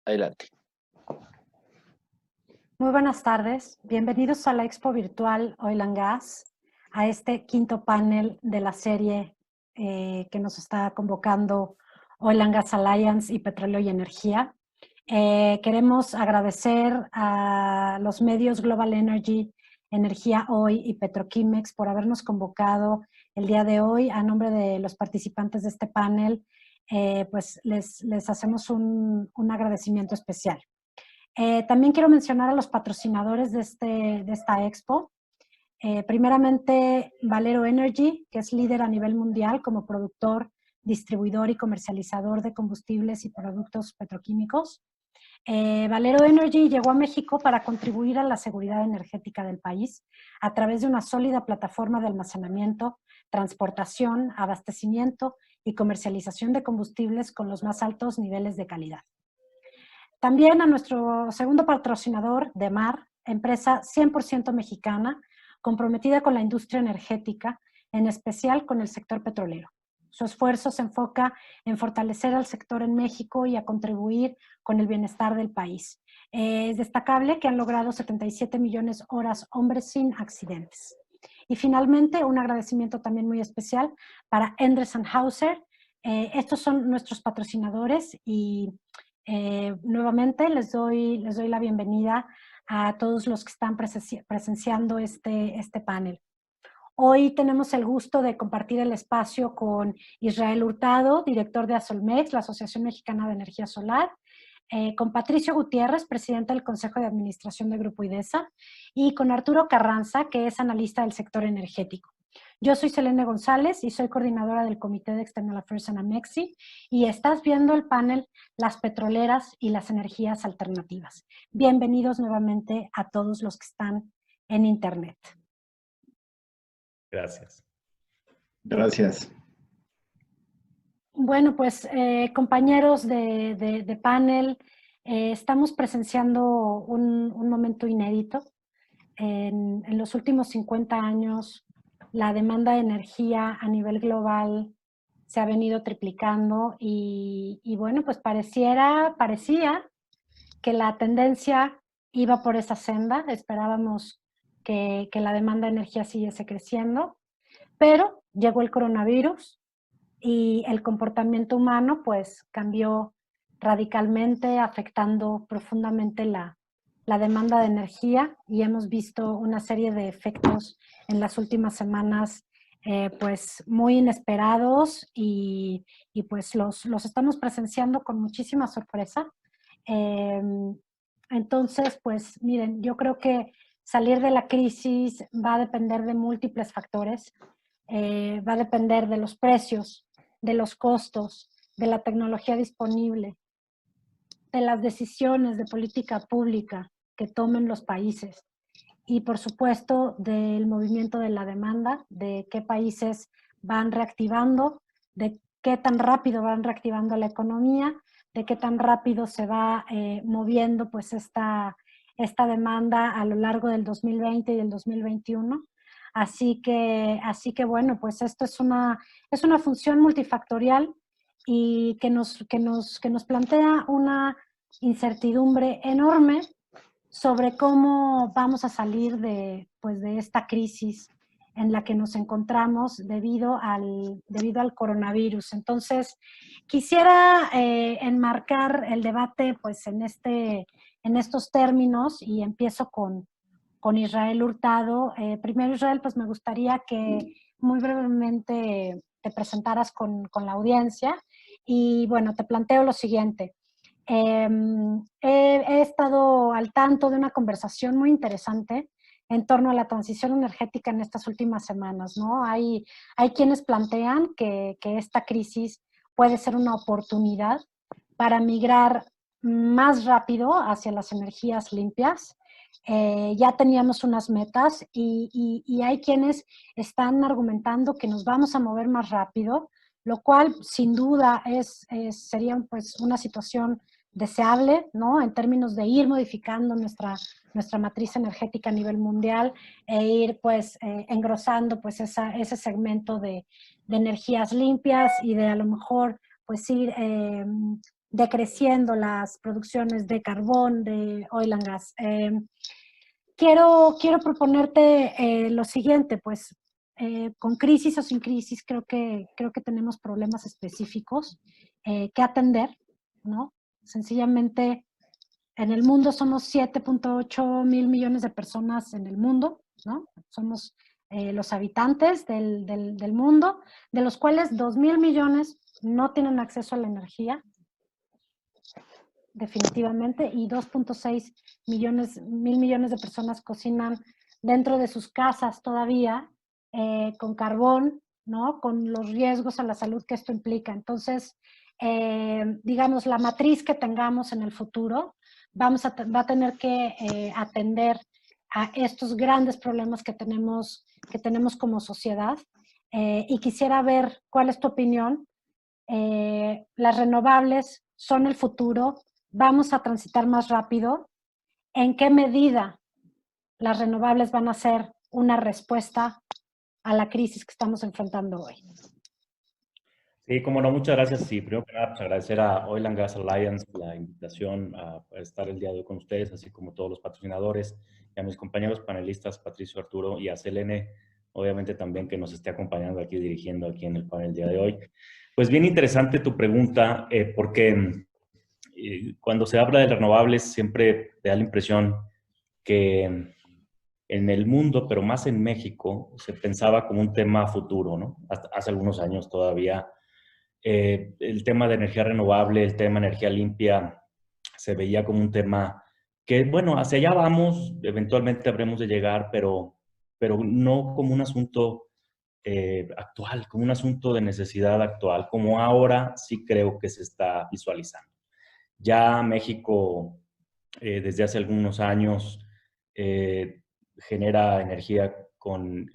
Adelante. Muy buenas tardes, bienvenidos a la Expo Virtual Oil and Gas, a este quinto panel de la serie que nos está convocando Oil and Gas Alliance y Petróleo y Energía. Queremos agradecer a los medios Global Energy, Energía Hoy y Petroquimex por habernos convocado el día de hoy. A nombre de los participantes de este panel, pues les hacemos un agradecimiento especial. También quiero mencionar a los patrocinadores de esta expo. Primeramente, Valero Energy, que es líder a nivel mundial como productor, distribuidor y comercializador de combustibles y productos petroquímicos. Valero Energy llegó a México para contribuir a la seguridad energética del país a través de una sólida plataforma de almacenamiento, transportación, abastecimiento y comercialización de combustibles con los más altos niveles de calidad. También a nuestro segundo patrocinador, DEMAR, empresa 100% mexicana, comprometida con la industria energética, en especial con el sector petrolero. Su esfuerzo se enfoca en fortalecer al sector en México y a contribuir con el bienestar del país. Es destacable que han logrado 77 millones horas hombres sin accidentes. Y finalmente, un agradecimiento también muy especial para Endres & Hauser. Estos son nuestros patrocinadores y nuevamente les doy la bienvenida a todos los que están presenciando este panel. Hoy tenemos el gusto de compartir el espacio con Israel Hurtado, director de ASOLMEX, la Asociación Mexicana de Energía Solar, con Patricio Gutiérrez, presidente del Consejo de Administración de Grupo IDESA, y con Arturo Carranza, que es analista del sector energético. Yo soy Selene González y soy coordinadora del Comité de External Affairs en AMEXI y estás viendo el panel Las Petroleras y las Energías Alternativas. Bienvenidos nuevamente a todos los que están en Internet. Gracias. Gracias. Bueno, pues compañeros de panel, estamos presenciando un momento inédito. En los últimos 50 años, la demanda de energía a nivel global se ha venido triplicando y bueno, pues parecía que la tendencia iba por esa senda. Esperábamos que la demanda de energía siguiese creciendo, pero llegó el coronavirus y el comportamiento humano pues cambió radicalmente, afectando profundamente la demanda de energía, y hemos visto una serie de efectos en las últimas semanas pues muy inesperados y pues los estamos presenciando con muchísima sorpresa. Entonces, pues miren, yo creo que salir de la crisis va a depender de múltiples factores. Va a depender de los precios, de los costos, de la tecnología disponible, de las decisiones de política pública que tomen los países y, por supuesto, del movimiento de la demanda, de qué países van reactivando, de qué tan rápido van reactivando la economía, de qué tan rápido se va moviendo pues esta demanda a lo largo del 2020 y del 2021. Así que bueno, pues esto es una función multifactorial y que nos plantea una incertidumbre enorme sobre cómo vamos a salir de esta crisis en la que nos encontramos debido al coronavirus. Entonces, quisiera enmarcar el debate pues en estos términos y empiezo con Israel Hurtado. Primero, Israel, pues me gustaría que muy brevemente te presentaras con la audiencia y bueno, te planteo lo siguiente. He estado al tanto de una conversación muy interesante en torno a la transición energética en estas últimas semanas, ¿no? Hay quienes plantean que esta crisis puede ser una oportunidad para migrar más rápido hacia las energías limpias. ya teníamos unas metas y hay quienes están argumentando que nos vamos a mover más rápido, lo cual sin duda sería pues una situación deseable, ¿no? En términos de ir modificando nuestra matriz energética a nivel mundial e ir pues engrosando pues ese segmento de energías limpias y de a lo mejor pues ir decreciendo las producciones de carbón, de oil and gas. Quiero proponerte lo siguiente, pues con crisis o sin crisis creo que tenemos problemas específicos que atender, ¿no? Sencillamente en el mundo somos 7.8 mil millones de personas en el mundo, ¿no? Somos los habitantes del mundo, de los cuales 2.000 millones no tienen acceso a la energía, definitivamente, y 2.6 mil millones de personas cocinan dentro de sus casas todavía con carbón, ¿no? Con los riesgos a la salud que esto implica. Entonces, digamos, la matriz que tengamos en el futuro va a tener que atender a estos grandes problemas que tenemos como sociedad. Y quisiera ver cuál es tu opinión. Las renovables son el futuro, vamos a transitar más rápido. ¿En qué medida las renovables van a ser una respuesta a la crisis que estamos enfrentando hoy? Sí, como no, muchas gracias. Sí, primero que nada, pues agradecer a Oil and Gas Alliance la invitación a estar el día de hoy con ustedes, así como todos los patrocinadores, y a mis compañeros panelistas, Patricio, Arturo, y a Selene, obviamente también que nos esté acompañando aquí, dirigiendo aquí en el panel el día de hoy. Pues bien interesante tu pregunta, porque cuando se habla de renovables siempre te da la impresión que en el mundo, pero más en México, se pensaba como un tema futuro, ¿no? Hasta hace algunos años todavía. El tema de energía renovable, el tema de energía limpia, se veía como un tema que, bueno, hacia allá vamos, eventualmente habremos de llegar, pero no como un asunto actual, como un asunto de necesidad actual, como ahora sí creo que se está visualizando. Ya México, desde hace algunos años, genera energía con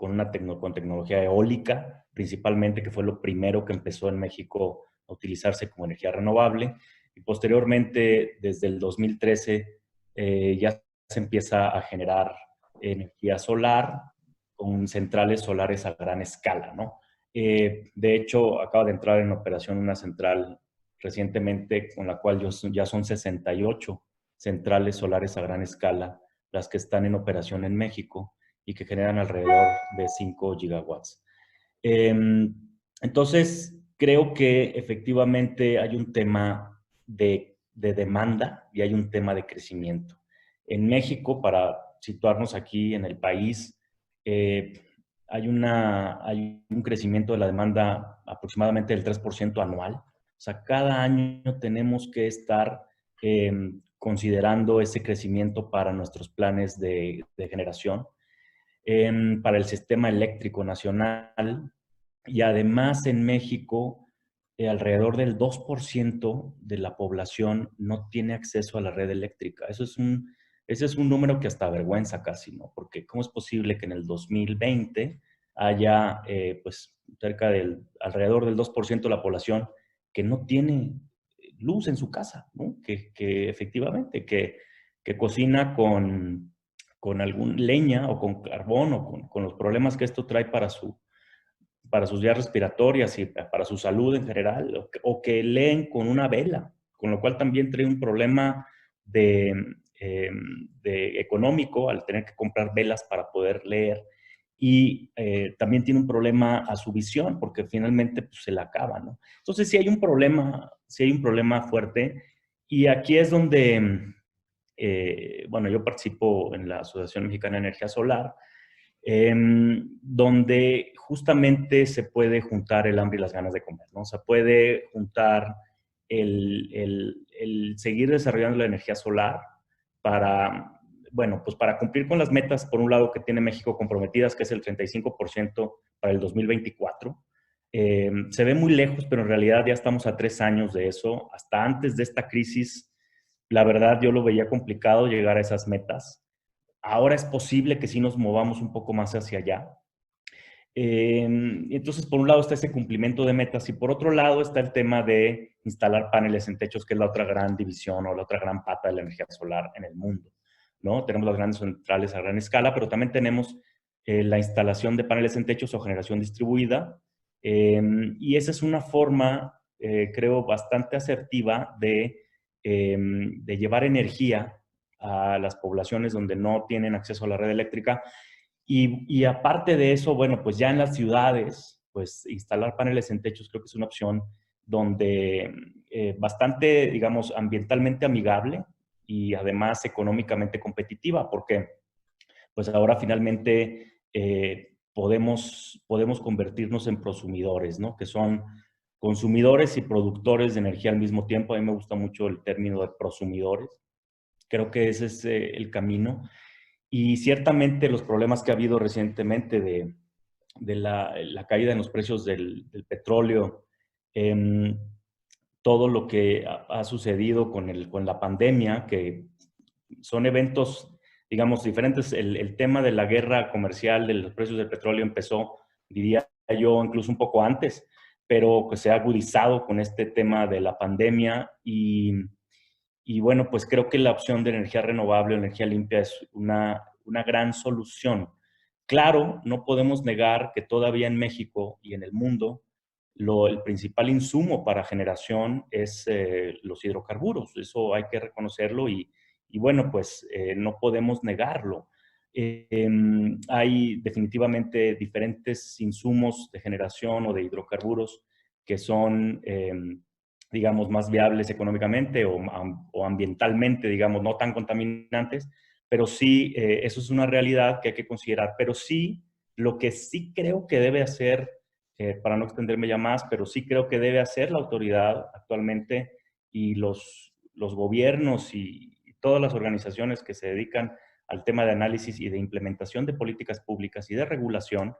con tecnología eólica, principalmente, que fue lo primero que empezó en México a utilizarse como energía renovable. Y posteriormente, desde el 2013, ya se empieza a generar energía solar con centrales solares a gran escala, ¿no? De hecho, acaba de entrar en operación una central recientemente con la cual ya son 68 centrales solares a gran escala las que están en operación en México y que generan alrededor de 5 gigawatts. Entonces, creo que efectivamente hay un tema de demanda y hay un tema de crecimiento. En México, para situarnos aquí en el país, hay un crecimiento de la demanda aproximadamente del 3% anual. O sea, cada año tenemos que estar considerando ese crecimiento para nuestros planes de generación, para el sistema eléctrico nacional. Y además en México, alrededor del 2% de la población no tiene acceso a la red eléctrica. Ese es un número que hasta avergüenza casi, ¿no? Porque ¿cómo es posible que en el 2020 haya pues alrededor del 2% de la población que no tiene luz en su casa, ¿no? Que efectivamente, que cocina con algún leña o con carbón o con los problemas que esto trae para sus vías respiratorias y para su salud en general, o que leen con una vela, con lo cual también trae un problema de económico al tener que comprar velas para poder leer, y también tiene un problema a su visión porque finalmente pues, se la acaba, ¿no? Entonces sí hay un problema fuerte, y aquí es donde, bueno, yo participo en la Asociación Mexicana de Energía Solar, donde justamente se puede juntar el hambre y las ganas de comer, ¿no? O sea, puede juntar el seguir desarrollando la energía solar para, bueno, pues para cumplir con las metas, por un lado, que tiene México comprometidas, que es el 35% para el 2024. Se ve muy lejos, pero en realidad ya estamos a 3 años de eso. Hasta antes de esta crisis, la verdad yo lo veía complicado llegar a esas metas. Ahora es posible que sí nos movamos un poco más hacia allá. Entonces, por un lado está ese cumplimiento de metas y por otro lado está el tema de instalar paneles en techos, que es la otra gran división o la otra gran pata de la energía solar en el mundo, ¿no? Tenemos las grandes centrales a gran escala, pero también tenemos la instalación de paneles en techos o generación distribuida. Y esa es una forma, creo, bastante asertiva de llevar energía a las poblaciones donde no tienen acceso a la red eléctrica. Y aparte de eso, bueno, pues ya en las ciudades, pues instalar paneles en techos creo que es una opción donde bastante, digamos, ambientalmente amigable y además económicamente competitiva, porque pues ahora finalmente podemos convertirnos en prosumidores, ¿no? Que son consumidores y productores de energía al mismo tiempo. A mí me gusta mucho el término de prosumidores. Creo que ese es el camino. Y ciertamente los problemas que ha habido recientemente de la caída en los precios del petróleo, todo lo que ha sucedido con la pandemia, que son eventos, digamos, diferentes. El tema de la guerra comercial de los precios del petróleo empezó, diría yo, incluso un poco antes, pero que se ha agudizado con este tema de la pandemia y bueno, pues creo que la opción de energía renovable o energía limpia es una gran solución. Claro, no podemos negar que todavía en México y en el mundo el principal insumo para generación es los hidrocarburos. Eso hay que reconocerlo y bueno, pues no podemos negarlo. Hay definitivamente diferentes insumos de generación o de hidrocarburos que son digamos, más viables económicamente o ambientalmente, digamos, no tan contaminantes, pero sí, eso es una realidad que hay que considerar. Pero sí, lo que sí creo que debe hacer, para no extenderme ya más, pero sí creo que debe hacer la autoridad actualmente y los gobiernos y todas las organizaciones que se dedican al tema de análisis y de implementación de políticas públicas y de regulación,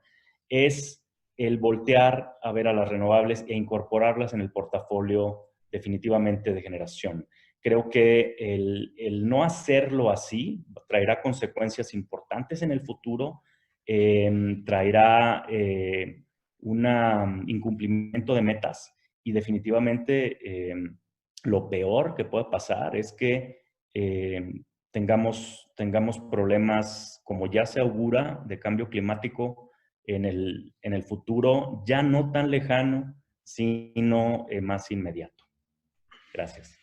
es el voltear a ver a las renovables e incorporarlas en el portafolio definitivamente de generación. Creo que el no hacerlo así traerá consecuencias importantes en el futuro, traerá un incumplimiento de metas y definitivamente lo peor que puede pasar es que tengamos problemas, como ya se augura, de cambio climático en el futuro, ya no tan lejano, sino más inmediato. Gracias.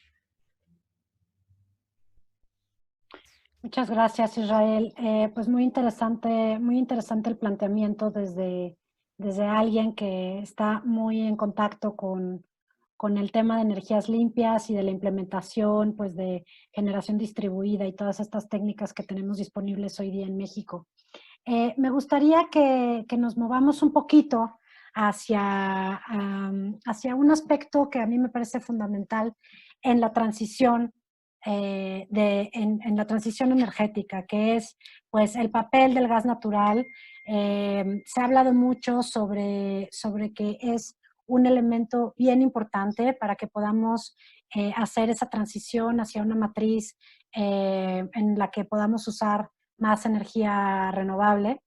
Muchas gracias, Israel. Pues muy interesante el planteamiento desde alguien que está muy en contacto con el tema de energías limpias y de la implementación, pues, de generación distribuida y todas estas técnicas que tenemos disponibles hoy día en México. Me gustaría que nos movamos un poquito hacia un aspecto que a mí me parece fundamental en la transición en la transición energética, que es, pues, el papel del gas natural. Se ha hablado mucho sobre que es un elemento bien importante para que podamos hacer esa transición hacia una matriz en la que podamos usar más energía renovable.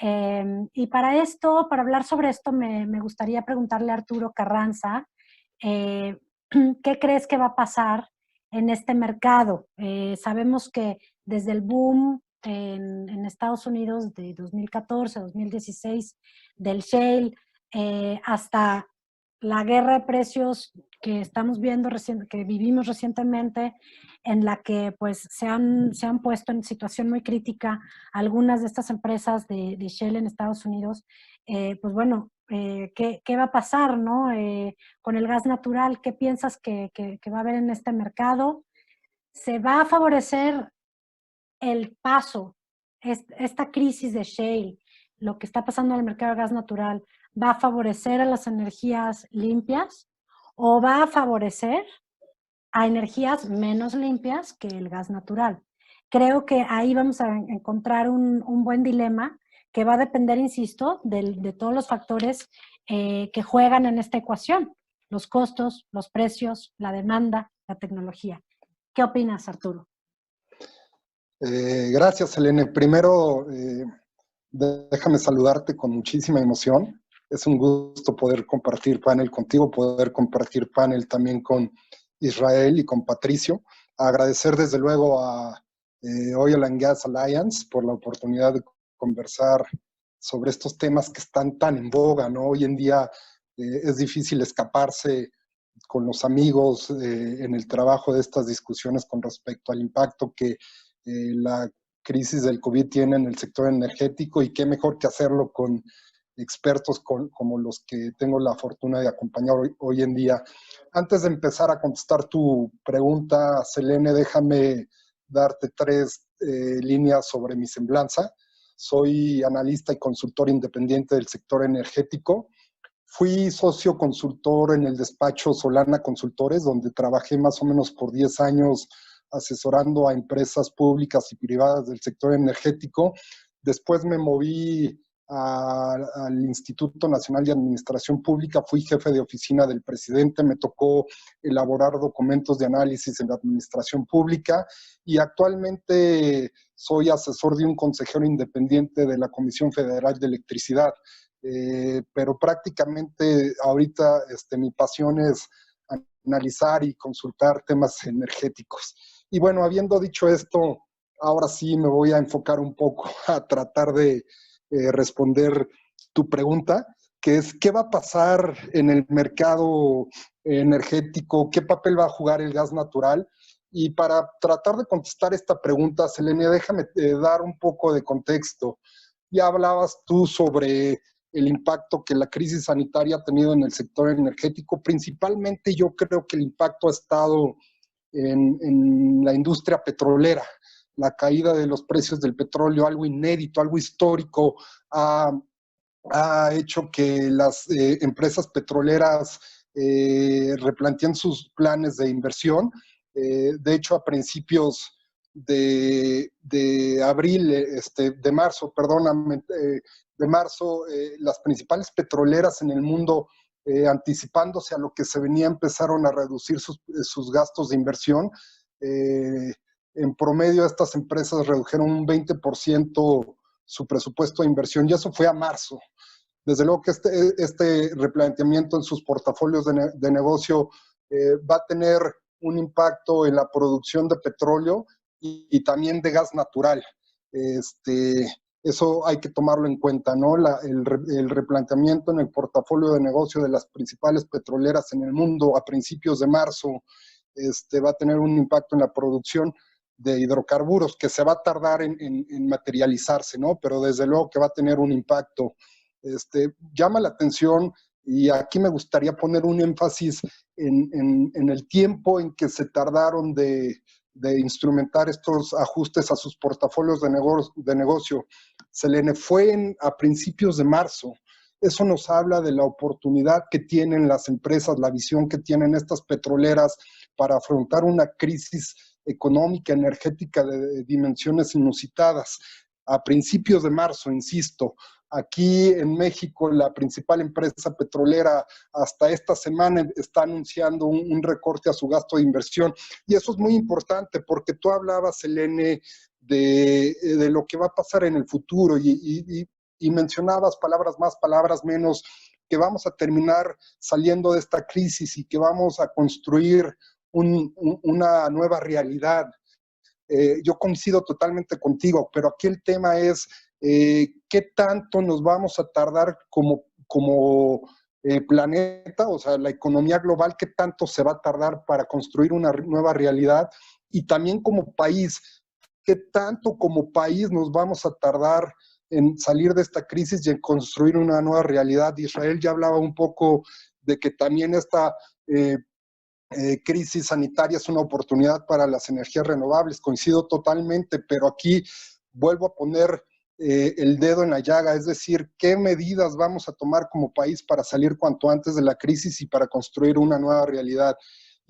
Y para hablar sobre esto, me gustaría preguntarle a Arturo Carranza, ¿qué crees que va a pasar en este mercado? Sabemos que desde el boom en Estados Unidos de 2014, 2016, del shale, hasta la guerra de precios que estamos viendo, que vivimos recientemente, en la que pues se han puesto en situación muy crítica algunas de estas empresas de shale en Estados Unidos. Pues bueno, ¿qué va a pasar, ¿no? Con el gas natural, ¿qué piensas que va a haber en este mercado? ¿Se va a favorecer el paso, esta crisis de shale, lo que está pasando en el mercado de gas natural, va a favorecer a las energías limpias o va a favorecer a energías menos limpias que el gas natural? Creo que ahí vamos a encontrar un buen dilema que va a depender, insisto, de todos los factores que juegan en esta ecuación: los costos, los precios, la demanda, la tecnología. ¿Qué opinas, Arturo? Gracias, Selene. Primero, déjame saludarte con muchísima emoción. Es un gusto poder compartir panel contigo, poder compartir panel también con Israel y con Patricio. Agradecer desde luego a Oil and Gas Alliance por la oportunidad de conversar sobre estos temas que están tan en boga, ¿no? Hoy en día es difícil escaparse con los amigos en el trabajo de estas discusiones con respecto al impacto que la crisis del COVID tiene en el sector energético, y qué mejor que hacerlo con expertos como los que tengo la fortuna de acompañar hoy en día. Antes de empezar a contestar tu pregunta, Selene, déjame darte 3 líneas sobre mi semblanza. Soy analista y consultor independiente del sector energético. Fui socio consultor en el despacho Solana Consultores, donde trabajé más o menos por 10 años asesorando a empresas públicas y privadas del sector energético. Después me moví al Instituto Nacional de Administración Pública, fui jefe de oficina del presidente, me tocó elaborar documentos de análisis en la administración pública, y actualmente soy asesor de un consejero independiente de la Comisión Federal de Electricidad. Pero prácticamente ahorita mi pasión es analizar y consultar temas energéticos. Y bueno, habiendo dicho esto, ahora sí me voy a enfocar un poco a tratar de responder tu pregunta, que es ¿qué va a pasar en el mercado energético? ¿Qué papel va a jugar el gas natural? Y para tratar de contestar esta pregunta, Selene, déjame dar un poco de contexto. Ya hablabas tú sobre el impacto que la crisis sanitaria ha tenido en el sector energético. Principalmente yo creo que el impacto ha estado en la industria petrolera. La caída de los precios del petróleo, algo inédito, algo histórico, ha hecho que las empresas petroleras replanteen sus planes de inversión. De hecho, a principios de abril, de marzo, perdóname, de marzo, las principales petroleras en el mundo, anticipándose a lo que se venía, empezaron a reducir sus gastos de inversión. En promedio, estas empresas redujeron un 20% su presupuesto de inversión, y eso fue a marzo. Desde luego que este replanteamiento en sus portafolios de negocio va a tener un impacto en la producción de petróleo y también de gas natural. Eso hay que tomarlo en cuenta, ¿no? El replanteamiento en el portafolio de negocio de las principales petroleras en el mundo a principios de marzo va a tener un impacto en la producción de hidrocarburos que se va a tardar en materializarse, ¿no? Pero desde luego que va a tener un impacto. Llama la atención, y aquí me gustaría poner un énfasis en el tiempo en que se tardaron de instrumentar estos ajustes a sus portafolios de negocio. Selene, fue a principios de marzo. Eso nos habla de la oportunidad que tienen las empresas, la visión que tienen estas petroleras para afrontar una crisis económica, energética de dimensiones inusitadas. A principios de marzo, insisto, aquí en México la principal empresa petrolera hasta esta semana está anunciando un recorte a su gasto de inversión. Y eso es muy importante porque tú hablabas, Selene, de lo que va a pasar en el futuro y mencionabas palabras más, palabras menos, que vamos a terminar saliendo de esta crisis y que vamos a construir una nueva realidad. Yo coincido totalmente contigo, pero aquí el tema es qué tanto nos vamos a tardar como planeta, o sea, la economía global, qué tanto se va a tardar para construir una nueva realidad, y también como país, qué tanto como país nos vamos a tardar en salir de esta crisis y en construir una nueva realidad. Israel ya hablaba un poco de que también esta crisis sanitaria es una oportunidad para las energías renovables. Coincido totalmente, pero aquí vuelvo a poner el dedo en la llaga, es decir, qué medidas vamos a tomar como país para salir cuanto antes de la crisis y para construir una nueva realidad.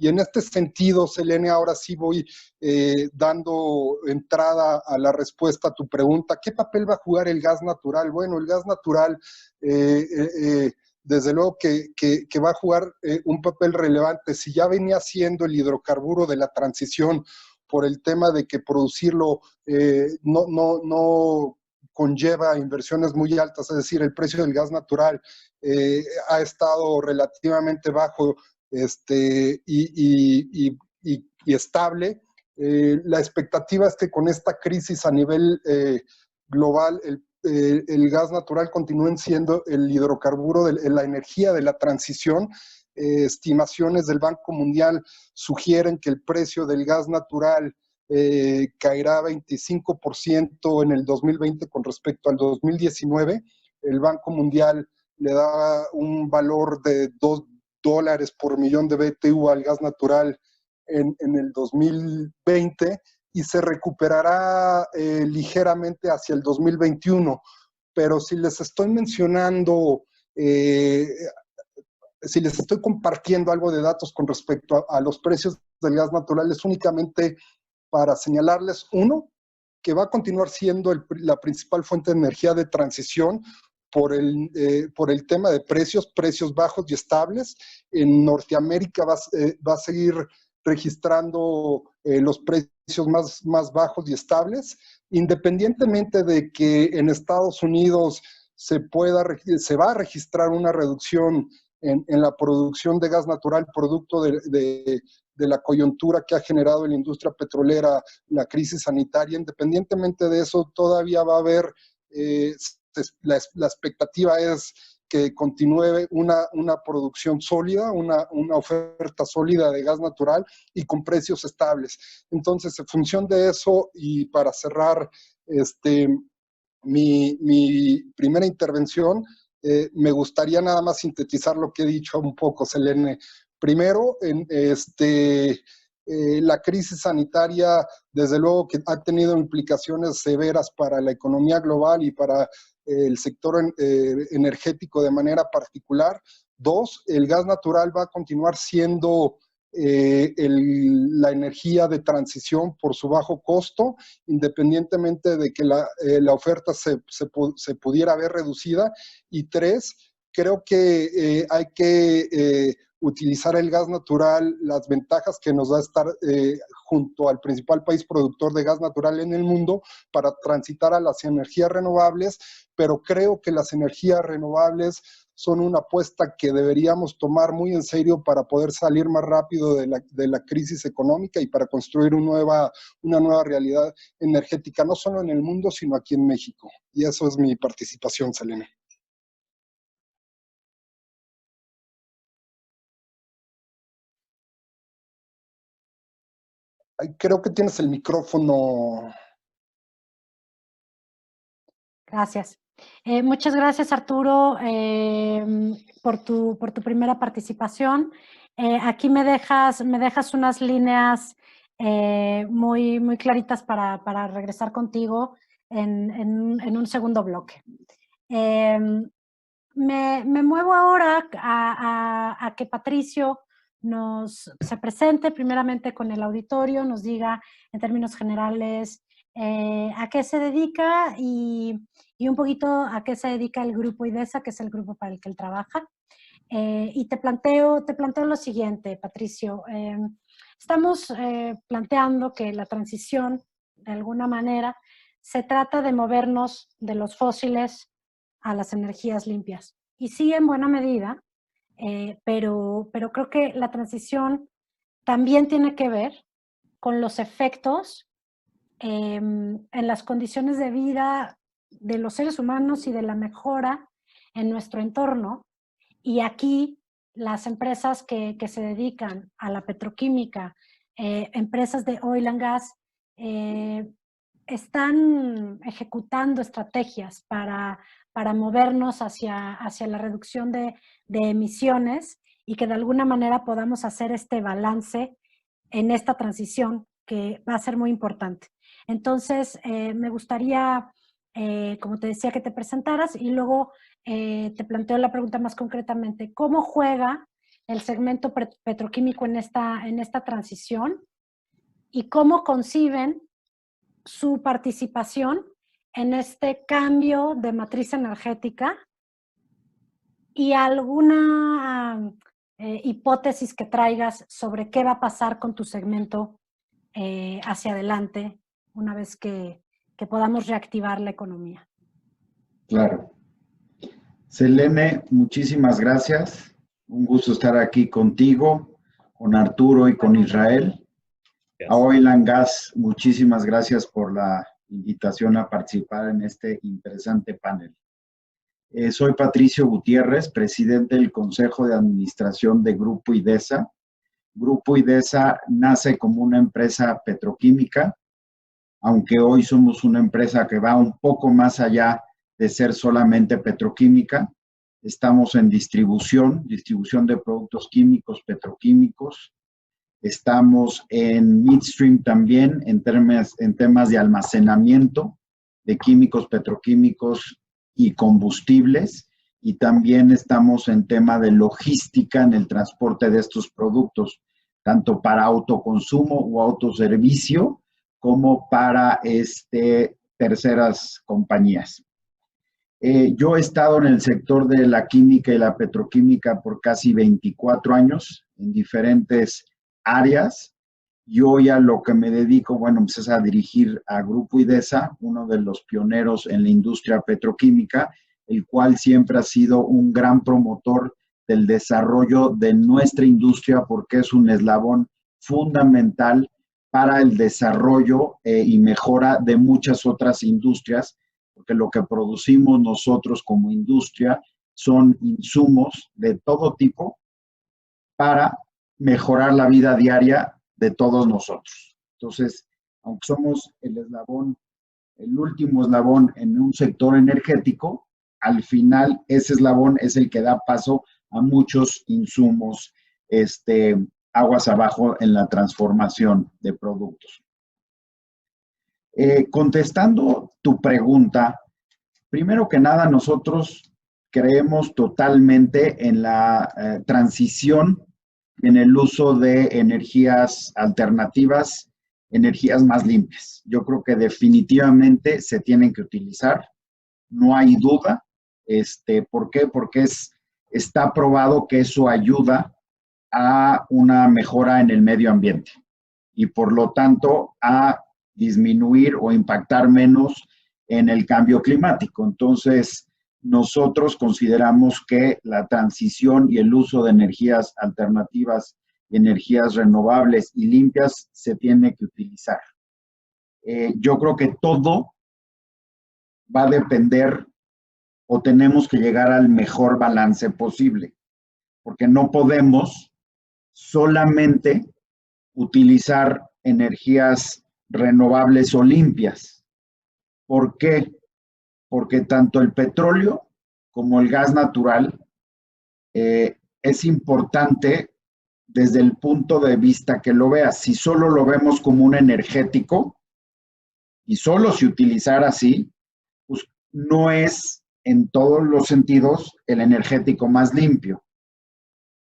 Y en este sentido, Selene, ahora sí voy dando entrada a la respuesta a tu pregunta. ¿Qué papel va a jugar el gas natural? Bueno, el gas natural desde luego que va a jugar un papel relevante. Si ya venía siendo el hidrocarburo de la transición por el tema de que producirlo no conlleva inversiones muy altas, es decir, el precio del gas natural ha estado relativamente bajo y estable. La expectativa es que con esta crisis a nivel global, el gas natural continúen siendo el hidrocarburo de la energía de la transición. Estimaciones del Banco Mundial sugieren que el precio del gas natural caerá 25% en el 2020 con respecto al 2019. El Banco Mundial le da un valor de $2 por millón de BTU al gas natural en el 2020 y se recuperará ligeramente hacia el 2021. Pero si les estoy mencionando, si les estoy compartiendo algo de datos con respecto a los precios del gas natural, es únicamente para señalarles, uno, que va a continuar siendo la principal fuente de energía de transición por el tema de precios bajos y estables. En Norteamérica va a seguir registrando los precios más bajos y estables, independientemente de que en Estados Unidos se va a registrar una reducción en la producción de gas natural producto de la coyuntura que ha generado en la industria petrolera, la crisis sanitaria. Independientemente de eso, todavía va a haber, la expectativa es que continúe una producción sólida, una oferta sólida de gas natural y con precios estables. Entonces, en función de eso, y para cerrar mi primera intervención, me gustaría nada más sintetizar lo que he dicho un poco, Selene. Primero, la crisis sanitaria, desde luego que ha tenido implicaciones severas para la economía global y para el sector energético de manera particular. Dos, el gas natural va a continuar siendo la energía de transición por su bajo costo, independientemente de que la oferta se pudiera ver reducida. Y tres, creo que hay que utilizar el gas natural, las ventajas que nos da estar junto al principal país productor de gas natural en el mundo para transitar a las energías renovables, pero creo que las energías renovables son una apuesta que deberíamos tomar muy en serio para poder salir más rápido de la crisis económica y para construir una nueva realidad energética, no solo en el mundo, sino aquí en México. Y eso es mi participación, Selene. Creo que tienes el micrófono. Gracias. Muchas gracias, Arturo, por tu primera participación. Aquí me dejas unas líneas muy claritas para regresar contigo en un segundo bloque. Me muevo ahora a que Patricio se presente primeramente con el auditorio, nos diga en términos generales a qué se dedica y un poquito a qué se dedica el grupo IDESA, que es el grupo para el que él trabaja. Y te planteo lo siguiente, Patricio. Estamos planteando que la transición, de alguna manera, se trata de movernos de los fósiles a las energías limpias. Y sí, en buena medida, pero creo que la transición también tiene que ver con los efectos en las condiciones de vida de los seres humanos y de la mejora en nuestro entorno. Y aquí las empresas que se dedican a la petroquímica, empresas de oil and gas, están ejecutando estrategias para movernos hacia la reducción de emisiones y que de alguna manera podamos hacer este balance en esta transición que va a ser muy importante. Entonces, me gustaría, como te decía, que te presentaras y luego te planteo la pregunta más concretamente. ¿Cómo juega el segmento petroquímico en esta transición? ¿Y cómo conciben su participación en este cambio de matriz energética ¿Y alguna hipótesis que traigas sobre qué va a pasar con tu segmento hacia adelante una vez que podamos reactivar la economía? Claro. Selene, muchísimas gracias. Un gusto estar aquí contigo, con Arturo y con Israel. A Oil and Gas, muchísimas gracias por la invitación a participar en este interesante panel. Soy Patricio Gutiérrez, presidente del Consejo de Administración de Grupo IDESA. Grupo IDESA nace como una empresa petroquímica, aunque hoy somos una empresa que va un poco más allá de ser solamente petroquímica. Estamos en distribución de productos químicos, petroquímicos. Estamos en midstream también, en temas de almacenamiento de químicos, petroquímicos y combustibles. Y también estamos en tema de logística en el transporte de estos productos, tanto para autoconsumo o autoservicio, como para terceras compañías. Yo he estado en el sector de la química y la petroquímica por casi 24 años, en diferentes áreas. Y hoy a lo que me dedico, bueno, pues es a dirigir a Grupo IDESA, uno de los pioneros en la industria petroquímica, el cual siempre ha sido un gran promotor del desarrollo de nuestra industria, porque es un eslabón fundamental para el desarrollo y mejora de muchas otras industrias, porque lo que producimos nosotros como industria son insumos de todo tipo para mejorar la vida diaria de todos nosotros. Entonces, aunque somos el último eslabón en un sector energético, al final ese eslabón es el que da paso a muchos insumos aguas abajo en la transformación de productos. Contestando tu pregunta, primero que nada, nosotros creemos totalmente en la transición, en el uso de energías alternativas, energías más limpias. Yo creo que definitivamente se tienen que utilizar, no hay duda. ¿Por qué? Porque está probado que eso ayuda a una mejora en el medio ambiente y por lo tanto a disminuir o impactar menos en el cambio climático. Entonces, nosotros consideramos que la transición y el uso de energías alternativas, energías renovables y limpias se tiene que utilizar. Yo creo que todo va a depender o tenemos que llegar al mejor balance posible, porque no podemos solamente utilizar energías renovables o limpias. ¿Por qué? Porque tanto el petróleo como el gas natural es importante desde el punto de vista que lo veas. Si solo lo vemos como un energético y solo se utilizara así, pues no es en todos los sentidos el energético más limpio,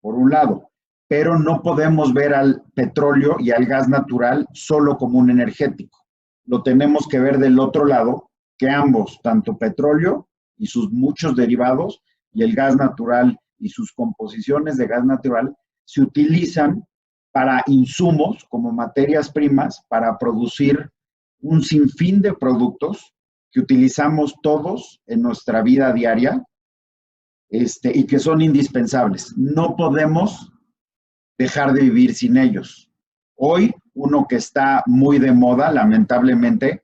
por un lado. Pero no podemos ver al petróleo y al gas natural solo como un energético. Lo tenemos que ver del otro lado, que ambos, tanto petróleo y sus muchos derivados, y el gas natural y sus composiciones de gas natural, se utilizan para insumos como materias primas para producir un sinfín de productos que utilizamos todos en nuestra vida diaria y que son indispensables. No podemos dejar de vivir sin ellos. Hoy, uno que está muy de moda, lamentablemente,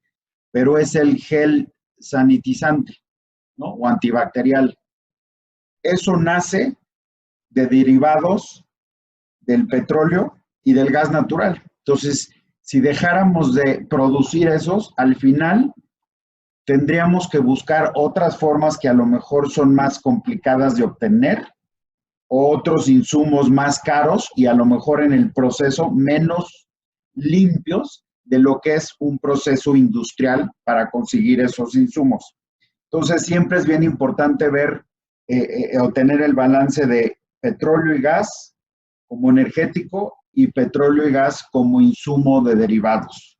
pero es el gel sanitizante, ¿no? O antibacterial. Eso nace de derivados del petróleo y del gas natural. Entonces, si dejáramos de producir esos, al final tendríamos que buscar otras formas que a lo mejor son más complicadas de obtener, o otros insumos más caros y a lo mejor en el proceso menos limpios de lo que es un proceso industrial para conseguir esos insumos. Entonces, siempre es bien importante ver o tener el balance de petróleo y gas como energético y petróleo y gas como insumo de derivados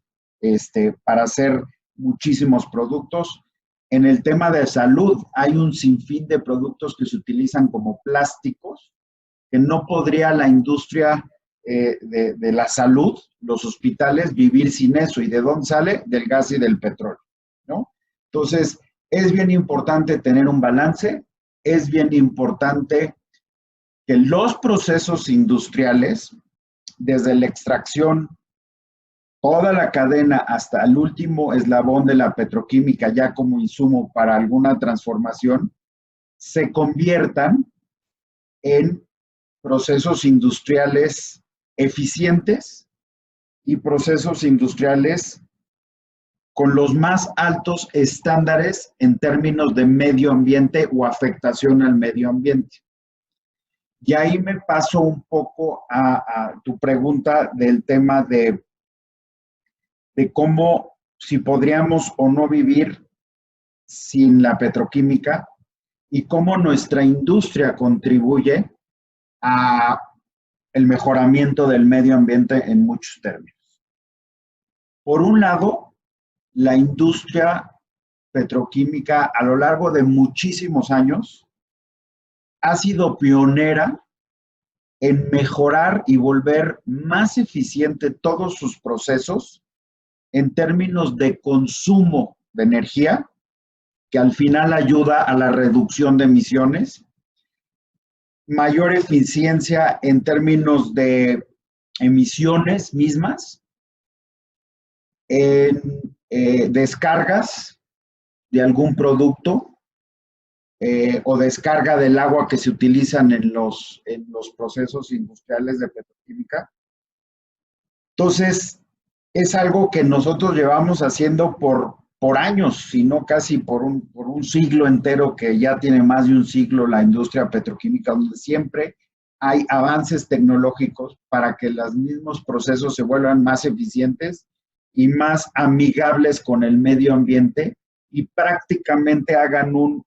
para hacer muchísimos productos En el tema de salud, hay un sinfín de productos que se utilizan como plásticos, que no podría la industria de la salud, los hospitales, vivir sin eso. ¿Y de dónde sale? Del gas y del petróleo, ¿no? Entonces, es bien importante tener un balance, es bien importante que los procesos industriales, desde la extracción, toda la cadena hasta el último eslabón de la petroquímica, ya como insumo para alguna transformación, se conviertan en procesos industriales eficientes y procesos industriales con los más altos estándares en términos de medio ambiente o afectación al medio ambiente. Y ahí me paso un poco a tu pregunta del tema de cómo, si podríamos o no vivir sin la petroquímica y cómo nuestra industria contribuye a el mejoramiento del medio ambiente en muchos términos. Por un lado, la industria petroquímica a lo largo de muchísimos años ha sido pionera en mejorar y volver más eficiente todos sus procesos en términos de consumo de energía, que al final ayuda a la reducción de emisiones, mayor eficiencia en términos de emisiones mismas, en descargas de algún producto o descarga del agua que se utilizan en los procesos industriales de petroquímica. Entonces, es algo que nosotros llevamos haciendo por años, si no casi por un siglo entero, que ya tiene más de un siglo la industria petroquímica, donde siempre hay avances tecnológicos para que los mismos procesos se vuelvan más eficientes y más amigables con el medio ambiente y prácticamente hagan un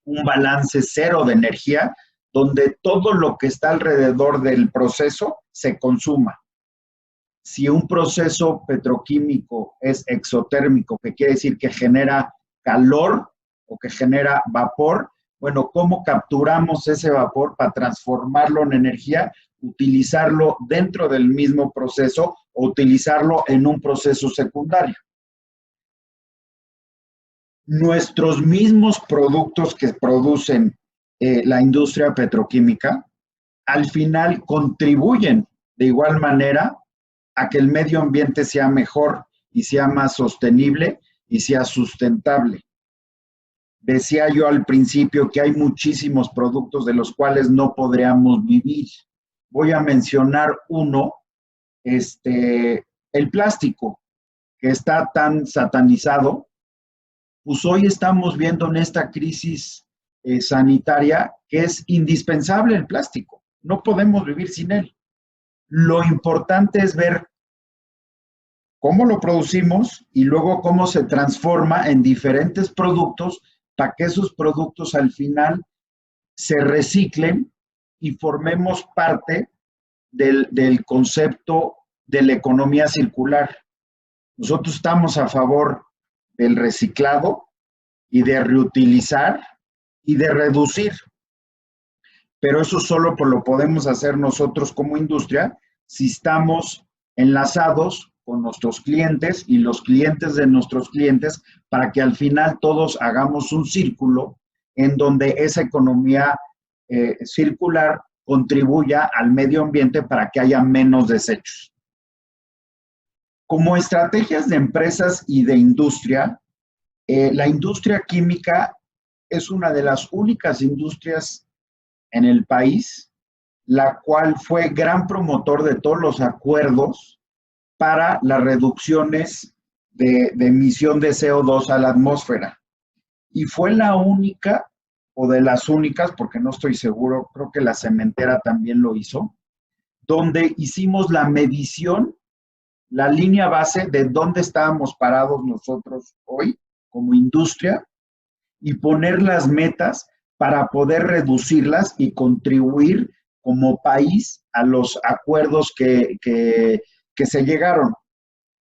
balance cero de energía, donde todo lo que está alrededor del proceso se consuma. Si un proceso petroquímico es exotérmico, que quiere decir que genera calor o que genera vapor, bueno, ¿cómo capturamos ese vapor para transformarlo en energía, utilizarlo dentro del mismo proceso o utilizarlo en un proceso secundario? Nuestros mismos productos que producen la industria petroquímica, al final contribuyen de igual manera a que el medio ambiente sea mejor y sea más sostenible y sea sustentable. Decía yo al principio que hay muchísimos productos de los cuales no podríamos vivir. Voy a mencionar uno, el plástico, que está tan satanizado. Pues hoy estamos viendo en esta crisis sanitaria que es indispensable el plástico. No podemos vivir sin él. Lo importante es ver cómo lo producimos y luego cómo se transforma en diferentes productos para que esos productos al final se reciclen y formemos parte del concepto de la economía circular. Nosotros estamos a favor del reciclado y de reutilizar y de reducir. Pero eso solo lo podemos hacer nosotros como industria si estamos enlazados con nuestros clientes y los clientes de nuestros clientes para que al final todos hagamos un círculo en donde esa economía circular contribuya al medio ambiente para que haya menos desechos. Como estrategias de empresas y de industria, la industria química es una de las únicas industrias en el país, la cual fue gran promotor de todos los acuerdos para las reducciones de emisión de CO2 a la atmósfera. Y fue la única, o de las únicas, porque no estoy seguro, creo que la cementera también lo hizo, donde hicimos la medición, la línea base de dónde estábamos parados nosotros hoy como industria y poner las metas para poder reducirlas y contribuir como país a los acuerdos que se llegaron.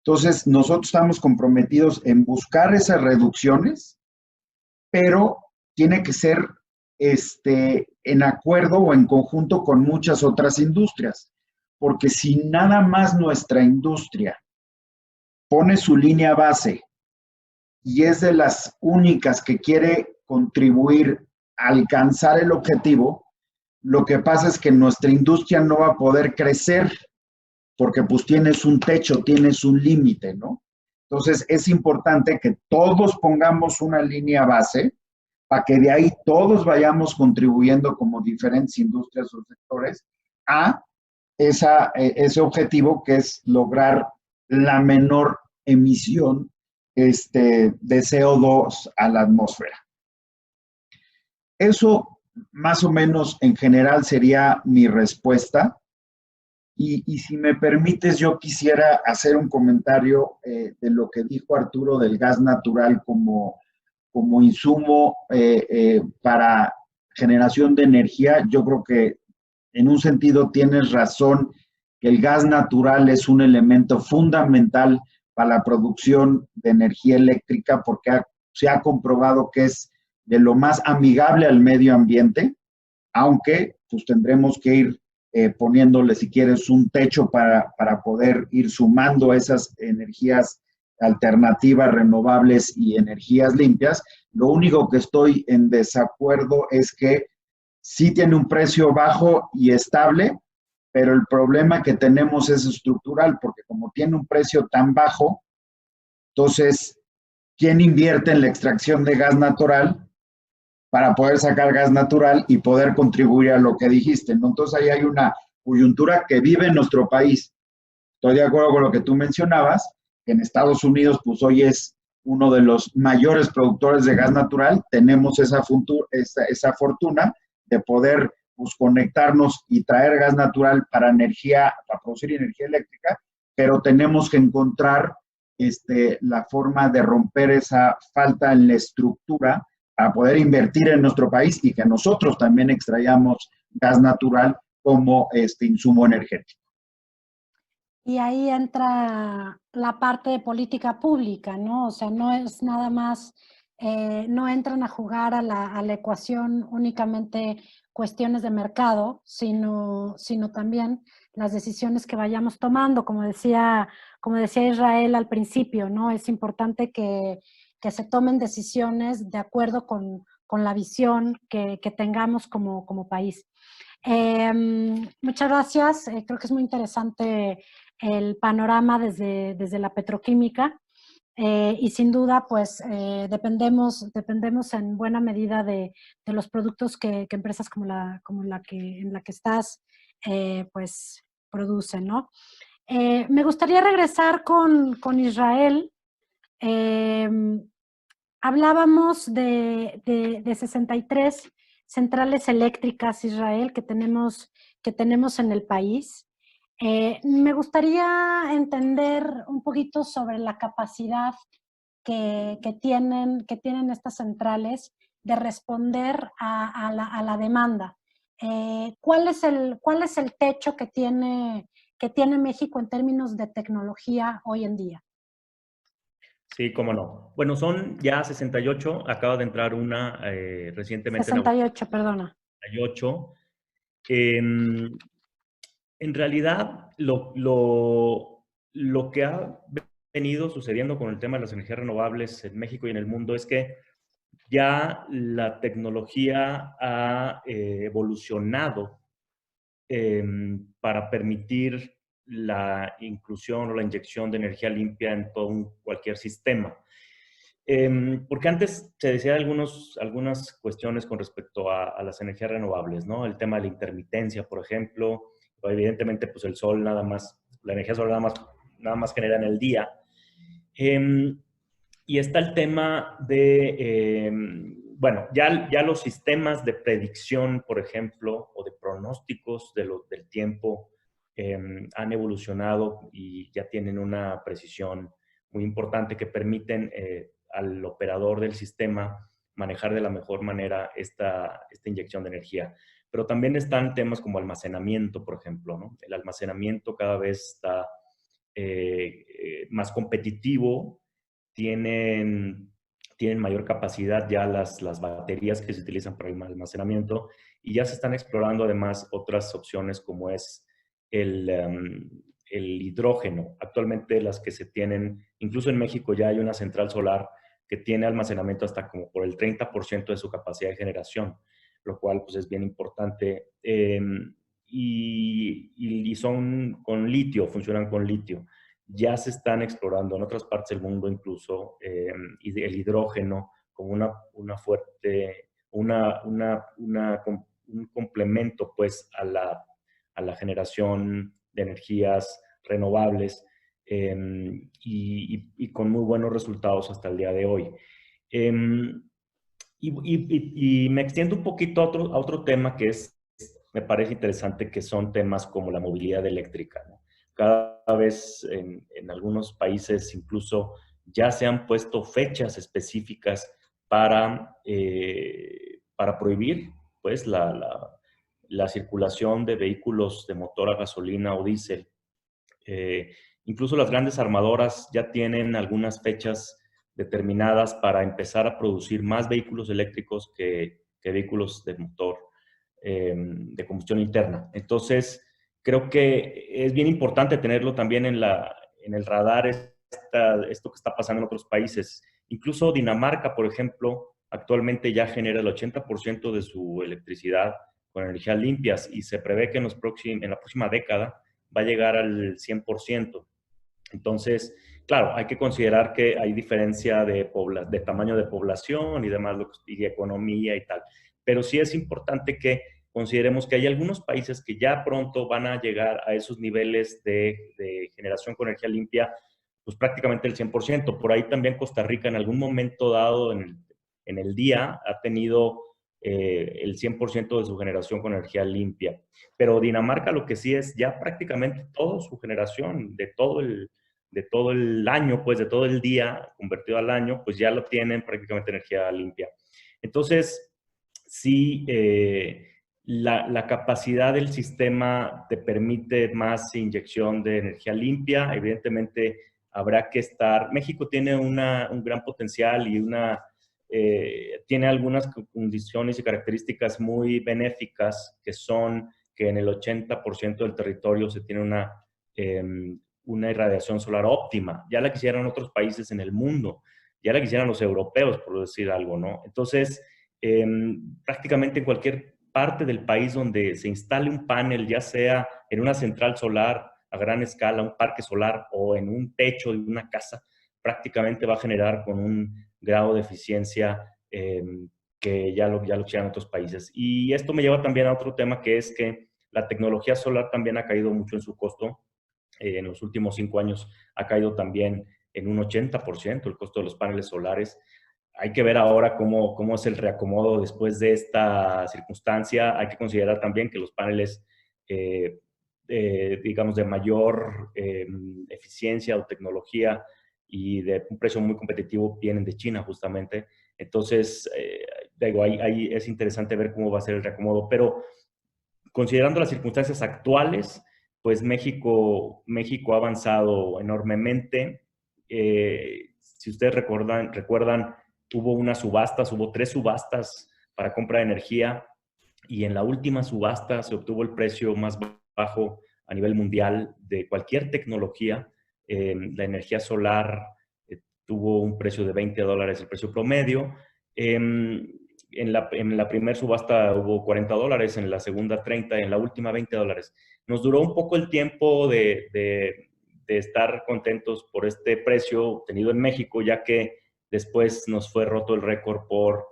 Entonces, nosotros estamos comprometidos en buscar esas reducciones, pero tiene que ser en acuerdo o en conjunto con muchas otras industrias, porque si nada más nuestra industria pone su línea base y es de las únicas que quiere contribuir a alcanzar el objetivo, lo que pasa es que nuestra industria no va a poder crecer porque pues tienes un techo, tienes un límite, ¿no? Entonces es importante que todos pongamos una línea base para que de ahí todos vayamos contribuyendo como diferentes industrias o sectores a ese objetivo que es lograr la menor emisión de CO2 a la atmósfera. Eso más o menos en general sería mi respuesta. Y si me permites, yo quisiera hacer un comentario de lo que dijo Arturo del gas natural como insumo para generación de energía. Yo creo que en un sentido tienes razón, que el gas natural es un elemento fundamental para la producción de energía eléctrica porque se ha comprobado que es de lo más amigable al medio ambiente, aunque pues tendremos que ir poniéndole, si quieres, un techo para poder ir sumando esas energías alternativas, renovables y energías limpias. Lo único que estoy en desacuerdo es que sí tiene un precio bajo y estable, pero el problema que tenemos es estructural, porque como tiene un precio tan bajo, entonces, ¿quién invierte en la extracción de gas natural para poder sacar gas natural y poder contribuir a lo que dijiste, ¿no? Entonces ahí hay una coyuntura que vive en nuestro país. Estoy de acuerdo con lo que tú mencionabas, que en Estados Unidos pues hoy es uno de los mayores productores de gas natural, tenemos esa fortuna de poder pues, conectarnos y traer gas natural para producir energía eléctrica, pero tenemos que encontrar la forma de romper esa falta en la estructura para poder invertir en nuestro país y que nosotros también extraigamos gas natural como insumo energético. Y ahí entra la parte de política pública, ¿no? O sea, no es nada más, no entran a jugar a la ecuación únicamente cuestiones de mercado, sino también las decisiones que vayamos tomando. Como decía Israel al principio, ¿no? Es importante que se tomen decisiones de acuerdo con la visión que tengamos como país. Muchas gracias. Creo que es muy interesante el panorama desde la petroquímica y sin duda pues dependemos en buena medida de los productos que empresas como la que estás pues producen, ¿no? Me gustaría regresar con Israel. Hablábamos de 63 centrales eléctricas, Israel, que tenemos en el país. Me gustaría entender un poquito sobre la capacidad que tienen estas centrales de responder a la demanda. ¿Cuál es el techo que tiene México en términos de tecnología hoy en día? Sí, cómo no. Bueno, son ya 68, acaba de entrar una recientemente. 68, perdona. 68. En realidad, lo que ha venido sucediendo con el tema de las energías renovables en México y en el mundo es que ya la tecnología ha evolucionado para permitir la inclusión o la inyección de energía limpia en cualquier sistema. Porque antes se decía algunas cuestiones con respecto a las energías renovables, ¿no? El tema de la intermitencia, por ejemplo. Evidentemente, pues el sol la energía solar nada más genera en el día. Y está el tema de, bueno, ya los sistemas de predicción, por ejemplo, o de pronósticos del tiempo han evolucionado y ya tienen una precisión muy importante que permiten al operador del sistema manejar de la mejor manera esta inyección de energía. Pero también están temas como almacenamiento, por ejemplo, ¿no? El almacenamiento cada vez está más competitivo, tienen mayor capacidad ya las baterías que se utilizan para el almacenamiento, y ya se están explorando además otras opciones como es el hidrógeno. Actualmente las que se tienen, incluso en México ya hay una central solar que tiene almacenamiento hasta como por el 30% de su capacidad de generación, lo cual pues es bien importante. Y son con litio, funcionan con litio. Ya se están explorando en otras partes del mundo incluso el hidrógeno como un complemento pues a la generación de energías renovables, y con muy buenos resultados hasta el día de hoy. Y me extiendo un poquito a otro tema que me parece interesante, que son temas como la movilidad eléctrica, ¿no? Cada vez en algunos países incluso ya se han puesto fechas específicas para prohibir pues, la circulación de vehículos de motor a gasolina o diésel. Incluso las grandes armadoras ya tienen algunas fechas determinadas para empezar a producir más vehículos eléctricos que vehículos de motor de combustión interna. Entonces, creo que es bien importante tenerlo también en el radar esto que está pasando en otros países. Incluso Dinamarca, por ejemplo, actualmente ya genera el 80% de su electricidad con energías limpias, y se prevé que en la próxima década va a llegar al 100%. Entonces, claro, hay que considerar que hay diferencia de tamaño de población y demás, y de economía y tal. Pero sí es importante que consideremos que hay algunos países que ya pronto van a llegar a esos niveles de generación con energía limpia, pues prácticamente el 100%. Por ahí también Costa Rica en algún momento dado en el día ha tenido el 100% de su generación con energía limpia. Pero Dinamarca lo que sí es ya prácticamente toda su generación de todo el año, pues de todo el día convertido al año, pues ya lo tienen prácticamente energía limpia. Entonces, sí, la capacidad del sistema te permite más inyección de energía limpia. Evidentemente, habrá que México tiene un gran potencial y tiene algunas condiciones y características muy benéficas, que son que en el 80% del territorio se tiene una irradiación solar óptima. Ya la quisieran otros países en el mundo, ya la quisieran los europeos, por decir algo, ¿no? Entonces, prácticamente en cualquier parte del país donde se instale un panel, ya sea en una central solar a gran escala, un parque solar, o en un techo de una casa, prácticamente va a generar con un grado de eficiencia que ya lo quisieran otros países. Y esto me lleva también a otro tema, que es que la tecnología solar también ha caído mucho en su costo. En los últimos 5 años ha caído también en un 80% el costo de los paneles solares. Hay que ver ahora cómo es el reacomodo después de esta circunstancia. Hay que considerar también que los paneles, digamos, de mayor eficiencia o tecnología y de un precio muy competitivo vienen de China justamente. Entonces, digo, ahí es interesante ver cómo va a ser el reacomodo. Pero considerando las circunstancias actuales, pues México ha avanzado enormemente. Si ustedes recuerdan, hubo 3 subastas para compra de energía, y en la última subasta se obtuvo el precio más bajo a nivel mundial de cualquier tecnología. La energía solar tuvo un precio de $20 el precio promedio. En la primera subasta hubo $40, en la segunda 30, en la última $20. Nos duró un poco el tiempo de estar contentos por este precio obtenido en México, ya que después nos fue roto el récord por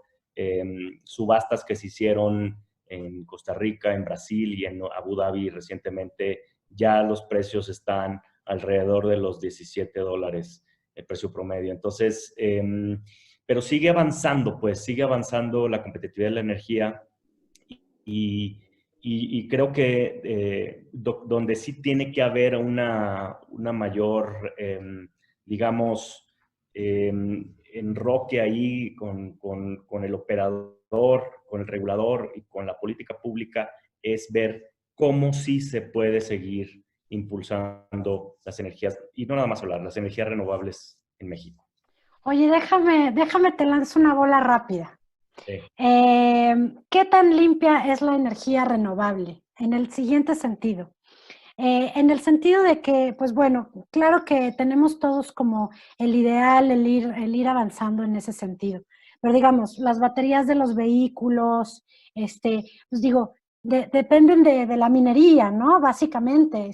subastas que se hicieron en Costa Rica, en Brasil y en Abu Dhabi recientemente. Ya los precios están alrededor de los $17 el precio promedio. Entonces, pero sigue avanzando la competitividad de la energía, y creo que donde sí tiene que haber una mayor, digamos, enroque ahí con el operador, con el regulador y con la política pública, es ver cómo sí se puede seguir impulsando las energías, y no nada más solar, las energías renovables en México. Oye, déjame te lanzo una bola rápida. Sí. ¿Qué tan limpia es la energía renovable? En el siguiente sentido. En el sentido de que, pues bueno, claro que tenemos todos como el ideal, el ir avanzando en ese sentido. Pero digamos, las baterías de los vehículos, pues digo, dependen de la minería, ¿no? Básicamente,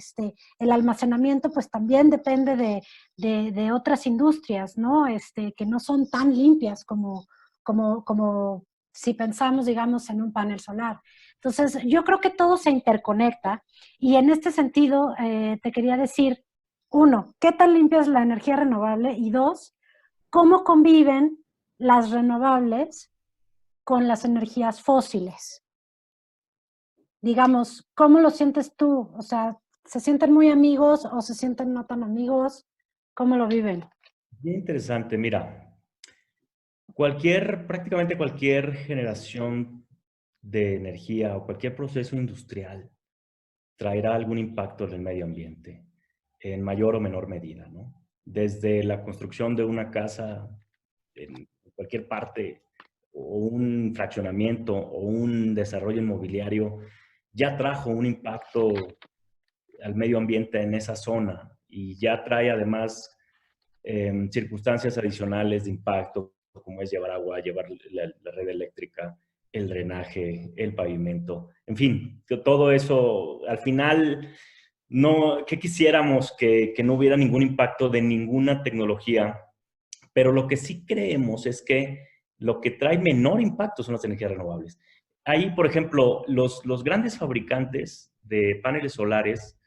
el almacenamiento pues también depende de otras industrias, ¿no? Que no son tan limpias como si pensamos, digamos, en un panel solar. Entonces, yo creo que todo se interconecta y en este sentido te quería decir, uno, ¿qué tan limpia es la energía renovable? Y dos, ¿cómo conviven las renovables con las energías fósiles? Digamos, ¿cómo lo sientes tú? O sea, ¿se sienten muy amigos o se sienten no tan amigos? ¿Cómo lo viven? Bien interesante, mira, prácticamente cualquier generación de energía o cualquier proceso industrial traerá algún impacto en el medio ambiente, en mayor o menor medida, ¿no? Desde la construcción de una casa en cualquier parte, o un fraccionamiento, o un desarrollo inmobiliario, ya trajo un impacto al medio ambiente en esa zona y ya trae además circunstancias adicionales de impacto, como es llevar agua, llevar la red eléctrica, el drenaje, el pavimento, en fin, todo eso, al final, no, ¿qué quisiéramos? Que no hubiera ningún impacto de ninguna tecnología, pero lo que sí creemos es que lo que trae menor impacto son las energías renovables. Ahí, por ejemplo, los grandes fabricantes de paneles solares,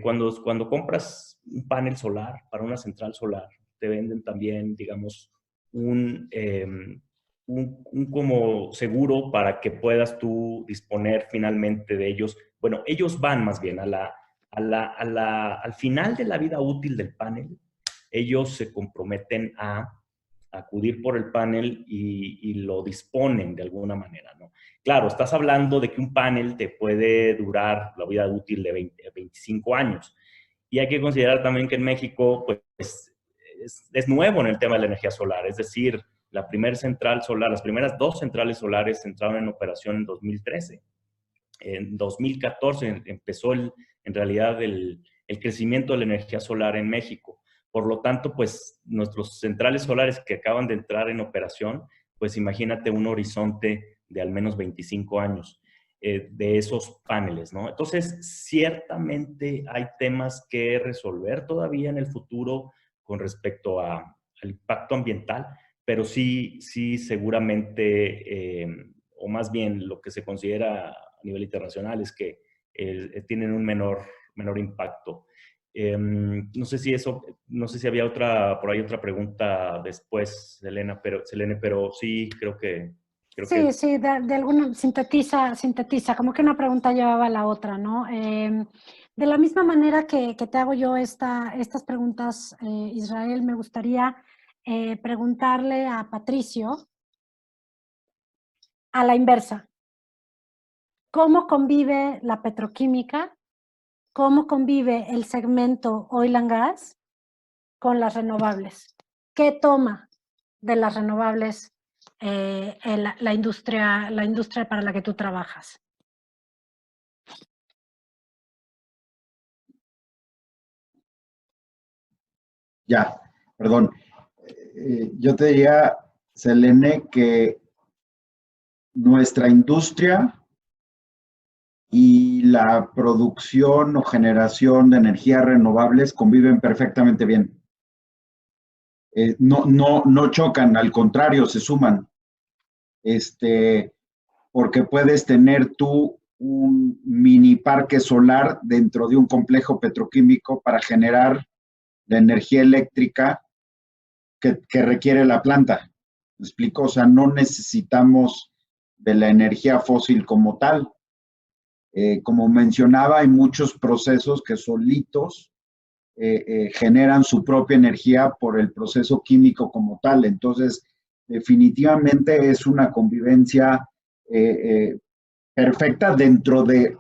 cuando compras un panel solar para una central solar, te venden también, digamos, un como seguro para que puedas tú disponer finalmente de ellos. Bueno, ellos van más bien al final de la vida útil del panel, ellos se comprometen a acudir por el panel y lo disponen de alguna manera, ¿no? Claro, estás hablando de que un panel te puede durar la vida útil de 20, 25 años. Y hay que considerar también que en México, pues, es nuevo en el tema de la energía solar. Es decir, la primera central solar, las primeras 2 centrales solares entraron en operación en 2013. En 2014 empezó en realidad el crecimiento de la energía solar en México. Por lo tanto, pues nuestros centrales solares que acaban de entrar en operación, pues imagínate un horizonte de al menos 25 años de esos paneles, ¿no? Entonces, ciertamente hay temas que resolver todavía en el futuro con respecto al impacto ambiental, pero sí seguramente, o más bien lo que se considera a nivel internacional es que tienen un menor impacto. No sé si había por ahí otra pregunta después, Selene, pero sí, creo que... Sí, de alguna sintetiza, como que una pregunta llevaba a la otra, ¿no? De la misma manera que te hago yo estas preguntas, Israel, me gustaría preguntarle a Patricio a la inversa. ¿Cómo convive la petroquímica? ¿Cómo convive el segmento oil and gas con las renovables? ¿Qué toma de las renovables la industria para la que tú trabajas? Ya, perdón. Yo te diría, Selene, que nuestra industria y la producción o generación de energías renovables conviven perfectamente bien. No chocan, al contrario, se suman. Porque puedes tener tú un mini parque solar dentro de un complejo petroquímico para generar la energía eléctrica que requiere la planta. ¿Me explico? O sea, no necesitamos de la energía fósil como tal. Como mencionaba, hay muchos procesos que solitos generan su propia energía por el proceso químico como tal. Entonces, definitivamente es una convivencia perfecta dentro de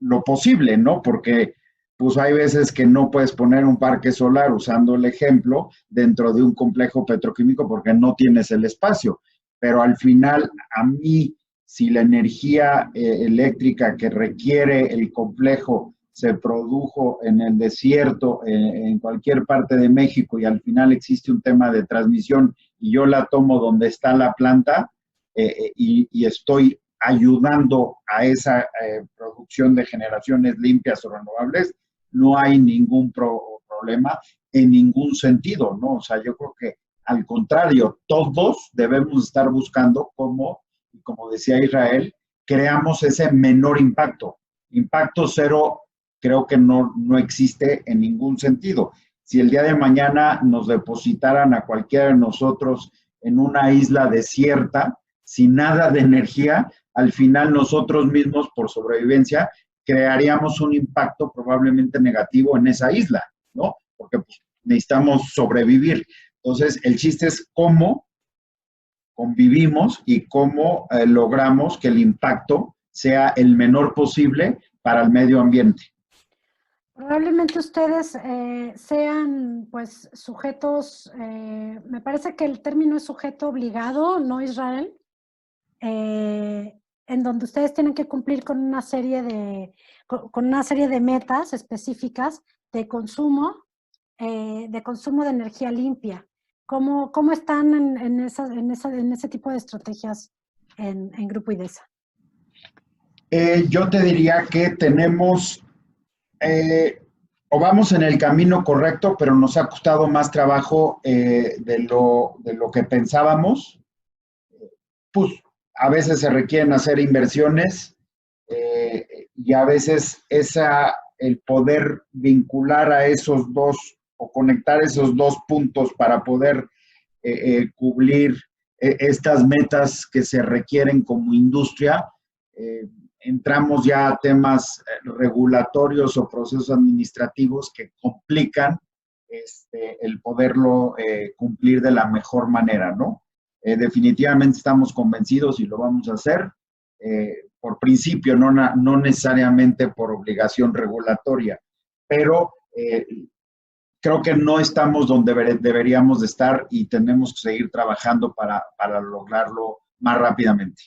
lo posible, ¿no? Porque pues hay veces que no puedes poner un parque solar, usando el ejemplo, dentro de un complejo petroquímico porque no tienes el espacio. Pero al final, a mí, si la energía eléctrica que requiere el complejo se produjo en el desierto, en cualquier parte de México, y al final existe un tema de transmisión y yo la tomo donde está la planta y estoy ayudando a esa producción de generaciones limpias o renovables, no hay ningún problema en ningún sentido, ¿no? O sea, yo creo que al contrario, todos debemos estar buscando cómo, como decía Israel, creamos ese menor impacto. Impacto cero creo que no existe en ningún sentido. Si el día de mañana nos depositaran a cualquiera de nosotros en una isla desierta, sin nada de energía, al final nosotros mismos, por sobrevivencia, crearíamos un impacto probablemente negativo en esa isla, ¿no? Porque pues, necesitamos sobrevivir. Entonces, el chiste es cómo convivimos y cómo logramos que el impacto sea el menor posible para el medio ambiente. Probablemente ustedes sean pues sujetos, me parece que el término es sujeto obligado, ¿no, Israel? En donde ustedes tienen que cumplir con una serie de metas específicas de consumo de energía limpia. ¿Cómo están en ese tipo de estrategias en Grupo IDESA? Yo te diría que tenemos, o vamos en el camino correcto, pero nos ha costado más trabajo de lo que pensábamos. Pues a veces se requieren hacer inversiones y a veces el poder vincular a esos dos o conectar esos dos puntos para poder cubrir estas metas que se requieren como industria, entramos ya a temas regulatorios o procesos administrativos que complican el poderlo cumplir de la mejor manera, ¿no? Definitivamente estamos convencidos y lo vamos a hacer por principio, no necesariamente por obligación regulatoria, pero creo que no estamos donde deberíamos de estar y tenemos que seguir trabajando para lograrlo más rápidamente.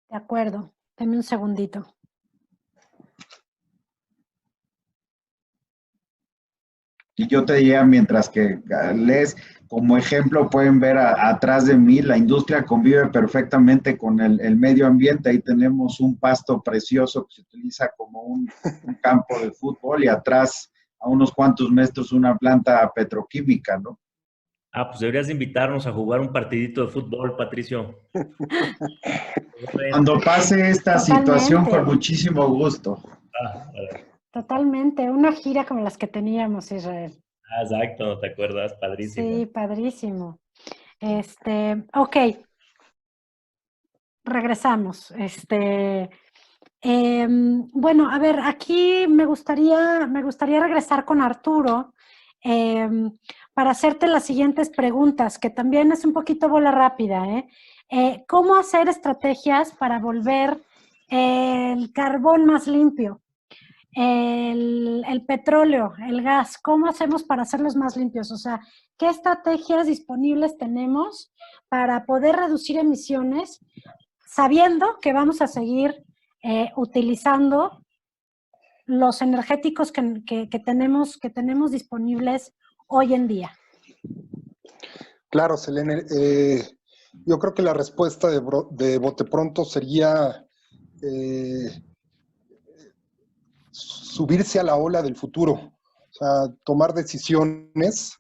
De acuerdo, dame un segundito. Y yo te diría, mientras que lees, como ejemplo, pueden ver atrás de mí, la industria convive perfectamente con el medio ambiente. Ahí tenemos un pasto precioso que se utiliza como un campo de fútbol y atrás, a unos cuantos metros, una planta petroquímica, ¿no? Ah, pues deberías de invitarnos a jugar un partidito de fútbol, Patricio. Cuando pase esta situación, con muchísimo gusto. Totalmente, una gira como las que teníamos, Israel. Ah, exacto, ¿te acuerdas? Padrísimo. Sí, padrísimo. Ok, regresamos. Bueno, a ver, aquí me gustaría regresar con Arturo para hacerte las siguientes preguntas, que también es un poquito bola rápida, ¿cómo hacer estrategias para volver el carbón más limpio? El petróleo, el gas, ¿cómo hacemos para hacerlos más limpios? O sea, ¿qué estrategias disponibles tenemos para poder reducir emisiones sabiendo que vamos a seguir utilizando los energéticos que tenemos disponibles hoy en día? Claro, Selene. Yo creo que la respuesta de bote pronto sería subirse a la ola del futuro. O sea, tomar decisiones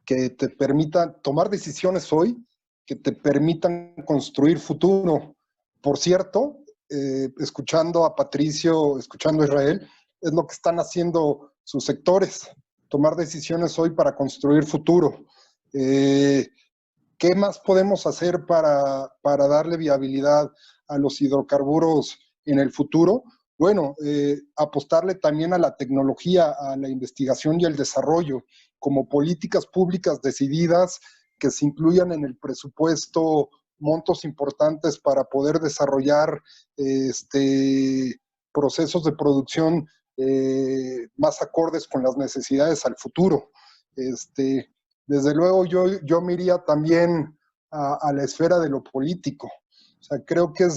que te permitan, tomar decisiones hoy que te permitan construir futuro. Por cierto, escuchando a Patricio, escuchando a Israel, es lo que están haciendo sus sectores, tomar decisiones hoy para construir futuro. ¿Qué más podemos hacer para darle viabilidad a los hidrocarburos en el futuro? Bueno, apostarle también a la tecnología, a la investigación y el desarrollo, como políticas públicas decididas que se incluyan en el presupuesto montos importantes para poder desarrollar procesos de producción más acordes con las necesidades al futuro. Desde luego yo me iría también a la esfera de lo político. O sea, creo que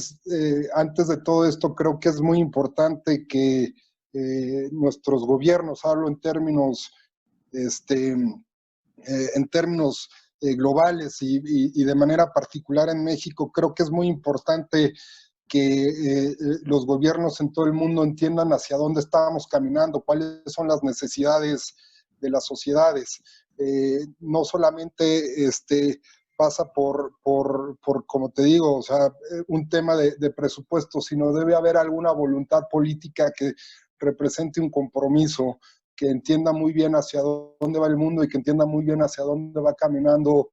antes de todo esto, creo que es muy importante que nuestros gobiernos, hablo en términos globales y de manera particular en México, creo que es muy importante que los gobiernos en todo el mundo entiendan hacia dónde estamos caminando, cuáles son las necesidades de las sociedades. No solamente pasa por, como te digo, o sea, un tema de presupuesto, sino debe haber alguna voluntad política que represente un compromiso, que entienda muy bien hacia dónde va el mundo y que entienda muy bien hacia dónde va caminando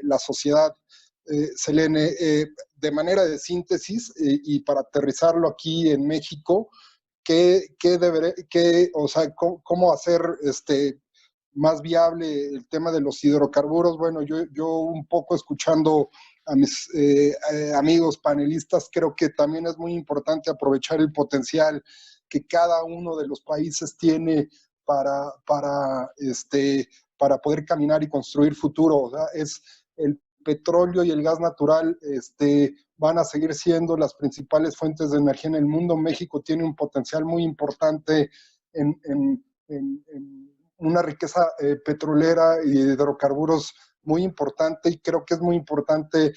la sociedad. Selene, de manera de síntesis y para aterrizarlo aquí en México, o sea, cómo hacer más viable el tema de los hidrocarburos? Bueno, yo un poco escuchando a mis amigos panelistas, creo que también es muy importante aprovechar el potencial que cada uno de los países tiene para poder caminar y construir futuro. O sea, el petróleo y el gas natural van a seguir siendo las principales fuentes de energía en el mundo. México tiene un potencial muy importante en una riqueza petrolera y de hidrocarburos muy importante, y creo que es muy importante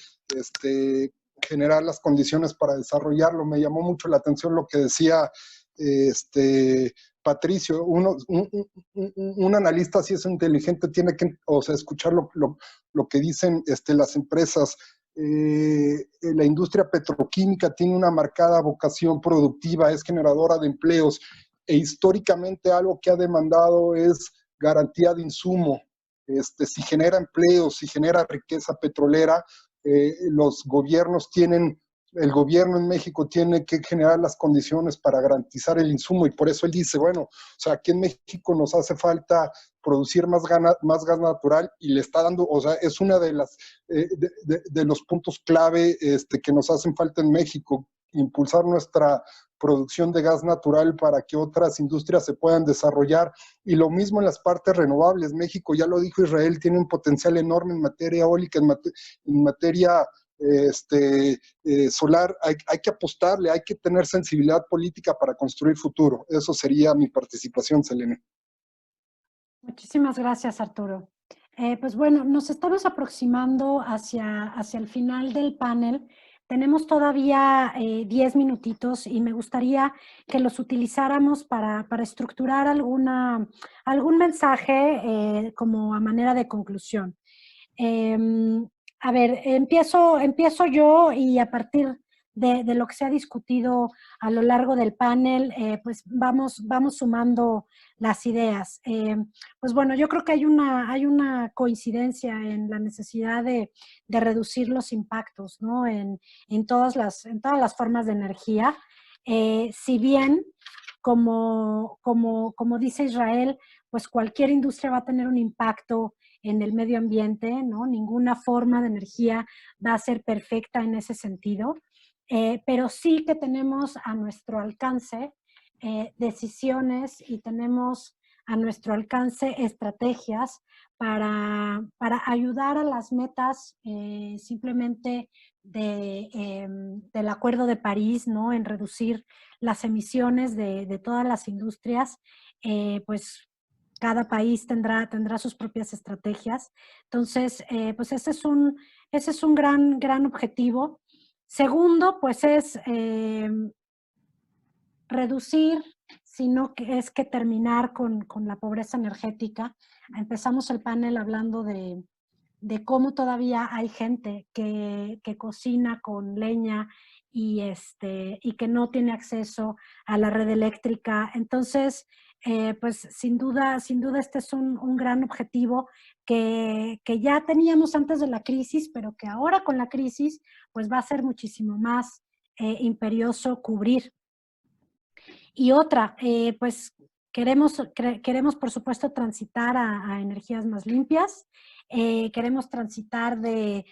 generar las condiciones para desarrollarlo. Me llamó mucho la atención lo que decía Patricio. Un analista, si es inteligente, tiene que, o sea, escuchar lo que dicen las empresas. La industria petroquímica tiene una marcada vocación productiva, es generadora de empleos, e históricamente algo que ha demandado es garantía de insumo. Si genera empleos, si genera riqueza petrolera, los gobiernos el gobierno en México tiene que generar las condiciones para garantizar el insumo, y por eso él dice, bueno, o sea, aquí en México nos hace falta producir más gas natural, y le está dando, o sea, es una de las de los puntos clave que nos hacen falta en México, impulsar nuestra producción de gas natural para que otras industrias se puedan desarrollar. Y lo mismo en las partes renovables. México, ya lo dijo Israel, tiene un potencial enorme en materia eólica, en materia solar. Hay que apostarle, hay que tener sensibilidad política para construir futuro. Eso sería mi participación, Selene. Muchísimas gracias, Arturo. Pues bueno, nos estamos aproximando hacia el final del panel. Tenemos todavía 10 minutitos y me gustaría que los utilizáramos para estructurar algún mensaje como a manera de conclusión. A ver, empiezo yo, y a partir de lo que se ha discutido a lo largo del panel, pues vamos sumando las ideas. Pues bueno, yo creo que hay una coincidencia en la necesidad de reducir los impactos, ¿no? En todas las formas de energía. Si bien, como dice Israel, pues cualquier industria va a tener un impacto en el medio ambiente, ¿no? Ninguna forma de energía va a ser perfecta en ese sentido, pero sí que tenemos a nuestro alcance decisiones, y tenemos a nuestro alcance estrategias para ayudar a las metas simplemente del Acuerdo de París, ¿no? En reducir las emisiones de todas las industrias. Pues cada país tendrá sus propias estrategias. Entonces, pues ese es un gran objetivo. Segundo, pues es reducir, sino que es que terminar con la pobreza energética. Empezamos el panel hablando de cómo todavía hay gente que cocina con leña y que no tiene acceso a la red eléctrica. Entonces, pues sin duda este es un gran objetivo que ya teníamos antes de la crisis, pero que ahora con la crisis pues va a ser muchísimo más imperioso cubrir. Y otra, pues queremos, por supuesto, transitar a energías más limpias. Queremos transitar de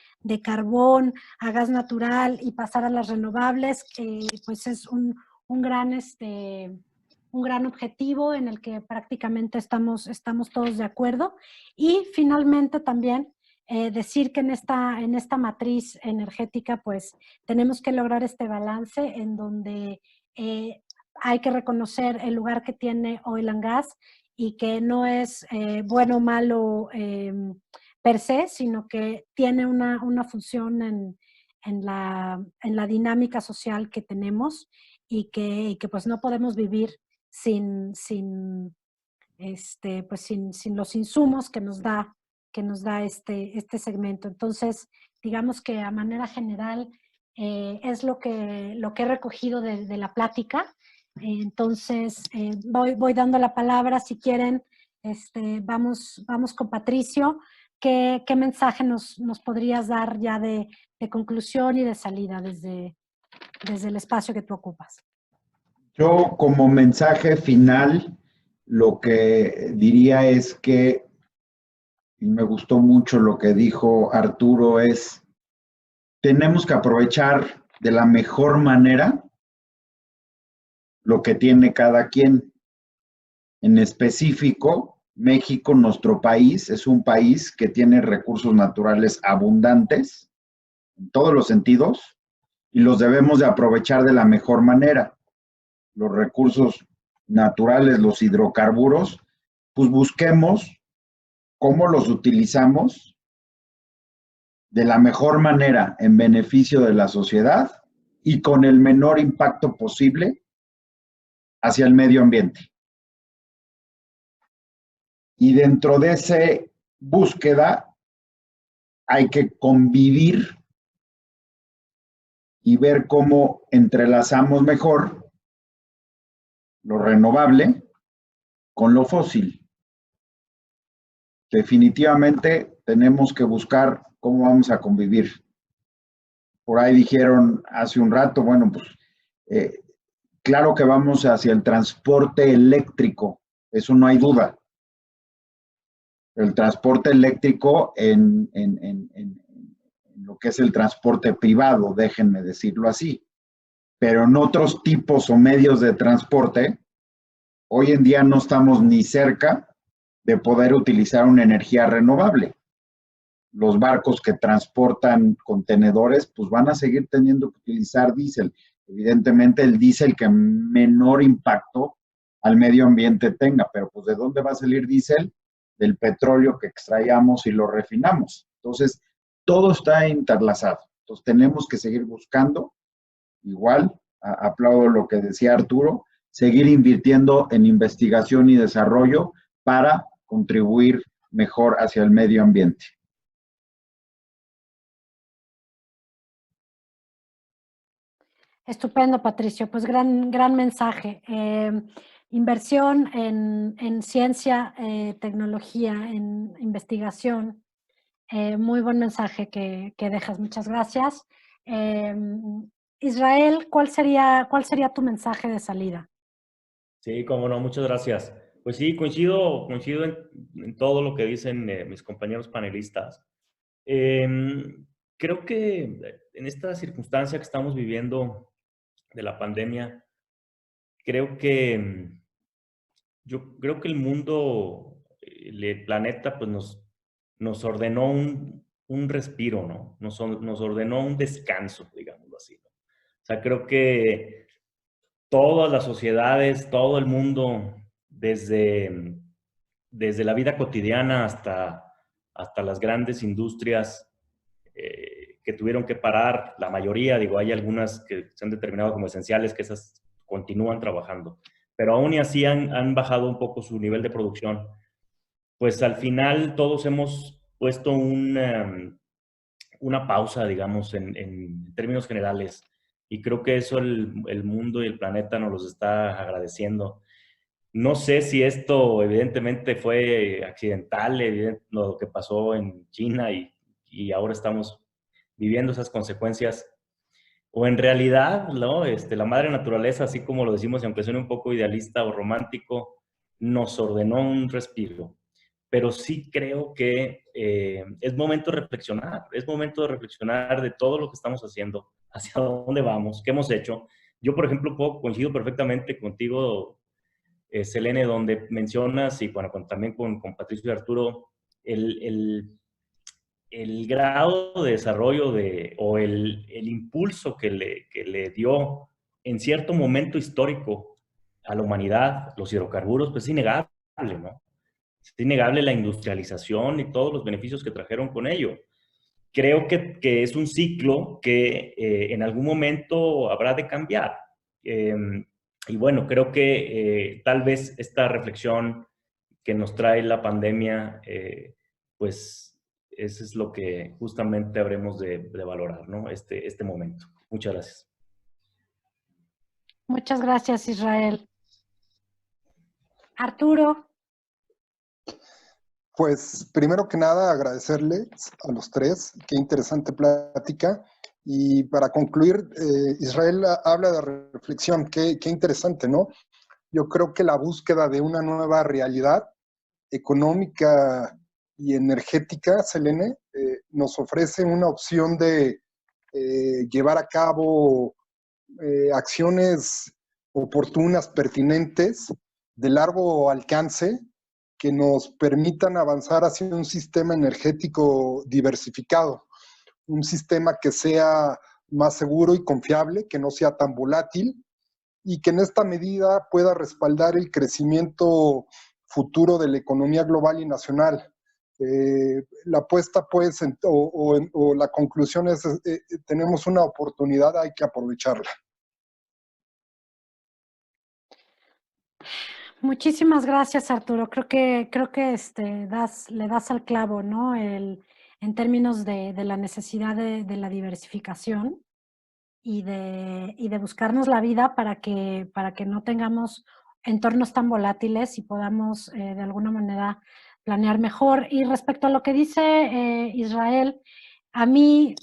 carbón a gas natural y pasar a las renovables, pues es un gran objetivo en el que prácticamente estamos todos de acuerdo. Y finalmente también decir que en esta matriz energética pues tenemos que lograr este balance en donde hay que reconocer el lugar que tiene oil and gas y que no es bueno o malo per se, sino que tiene una función en la dinámica social que tenemos y que pues no podemos vivir sin los insumos que nos da este segmento. Entonces, digamos que a manera general es lo que he recogido de la plática. Entonces, voy dando la palabra. Si quieren, vamos con Patricio. ¿Qué mensaje nos podrías dar ya de conclusión y de salida desde el espacio que tú ocupas? Yo como mensaje final, lo que diría es que, y me gustó mucho lo que dijo Arturo, es, tenemos que aprovechar de la mejor manera lo que tiene cada quien. En específico, México, nuestro país, es un país que tiene recursos naturales abundantes en todos los sentidos y los debemos de aprovechar de la mejor manera. Los recursos naturales, los hidrocarburos, pues busquemos cómo los utilizamos de la mejor manera en beneficio de la sociedad y con el menor impacto posible hacia el medio ambiente. Y dentro de esa búsqueda hay que convivir y ver cómo entrelazamos mejor lo renovable con lo fósil. Definitivamente tenemos que buscar cómo vamos a convivir. Por ahí dijeron hace un rato, bueno, pues claro que vamos hacia el transporte eléctrico, eso no hay duda. El transporte eléctrico en lo que es el transporte privado, déjenme decirlo así. Pero en otros tipos o medios de transporte, hoy en día no estamos ni cerca de poder utilizar una energía renovable. Los barcos que transportan contenedores, pues van a seguir teniendo que utilizar diésel. Evidentemente el diésel que menor impacto al medio ambiente tenga, pero pues ¿de dónde va a salir diésel? Del petróleo que extraíamos y lo refinamos. Entonces, todo está interlazado. Entonces, tenemos que seguir buscando, igual, aplaudo lo que decía Arturo, seguir invirtiendo en investigación y desarrollo para contribuir mejor hacia el medio ambiente. Estupendo, Patricio. Pues gran mensaje. Inversión en ciencia, tecnología, en investigación. Muy buen mensaje que dejas. Muchas gracias. Israel, ¿cuál sería tu mensaje de salida? Sí, cómo no, muchas gracias. Pues sí, coincido en todo lo que dicen mis compañeros panelistas. Creo que en esta circunstancia que estamos viviendo de la pandemia, yo creo que el mundo, el planeta, pues nos ordenó un respiro, ¿no? Nos ordenó un descanso, digámoslo así, ¿no? O sea, creo que todas las sociedades, todo el mundo, desde la vida cotidiana hasta las grandes industrias que tuvieron que parar, la mayoría, digo, hay algunas que se han determinado como esenciales, que esas continúan trabajando, pero aún y así han bajado un poco su nivel de producción. Pues al final todos hemos puesto una pausa, digamos, en términos generales, y creo que eso el mundo y el planeta nos los está agradeciendo. No sé si esto evidentemente fue accidental, lo que pasó en China y ahora estamos viviendo esas consecuencias, o en realidad, ¿no? La madre naturaleza, así como lo decimos, y aunque suene un poco idealista o romántico, nos ordenó un respiro. Pero sí creo que es momento de reflexionar de todo lo que estamos haciendo, hacia dónde vamos, qué hemos hecho. Yo, por ejemplo, coincido perfectamente contigo, Selene, donde mencionas, y bueno, también con Patricio y Arturo, el grado de desarrollo o el impulso que le dio en cierto momento histórico a la humanidad, los hidrocarburos, pues es innegable, ¿no? Es innegable la industrialización y todos los beneficios que trajeron con ello. Creo que es un ciclo que en algún momento habrá de cambiar. Y bueno, creo que tal vez esta reflexión que nos trae la pandemia, pues eso es lo que justamente habremos de valorar, ¿no? Este momento. Muchas gracias. Muchas gracias, Israel. Arturo. Pues primero que nada agradecerles a los tres, qué interesante plática. Y para concluir, Israel habla de reflexión, qué interesante, ¿no? Yo creo que la búsqueda de una nueva realidad económica y energética, Selene, nos ofrece una opción de llevar a cabo acciones oportunas, pertinentes, de largo alcance, que nos permitan avanzar hacia un sistema energético diversificado, un sistema que sea más seguro y confiable, que no sea tan volátil y que en esta medida pueda respaldar el crecimiento futuro de la economía global y nacional. La apuesta, pues, o la conclusión es, tenemos una oportunidad, hay que aprovecharla. Muchísimas gracias, Arturo. Creo que le das al clavo, ¿no? En términos de la necesidad de la diversificación y de buscarnos la vida para que no tengamos entornos tan volátiles y podamos de alguna manera planear mejor. Y respecto a lo que dice Israel, a mí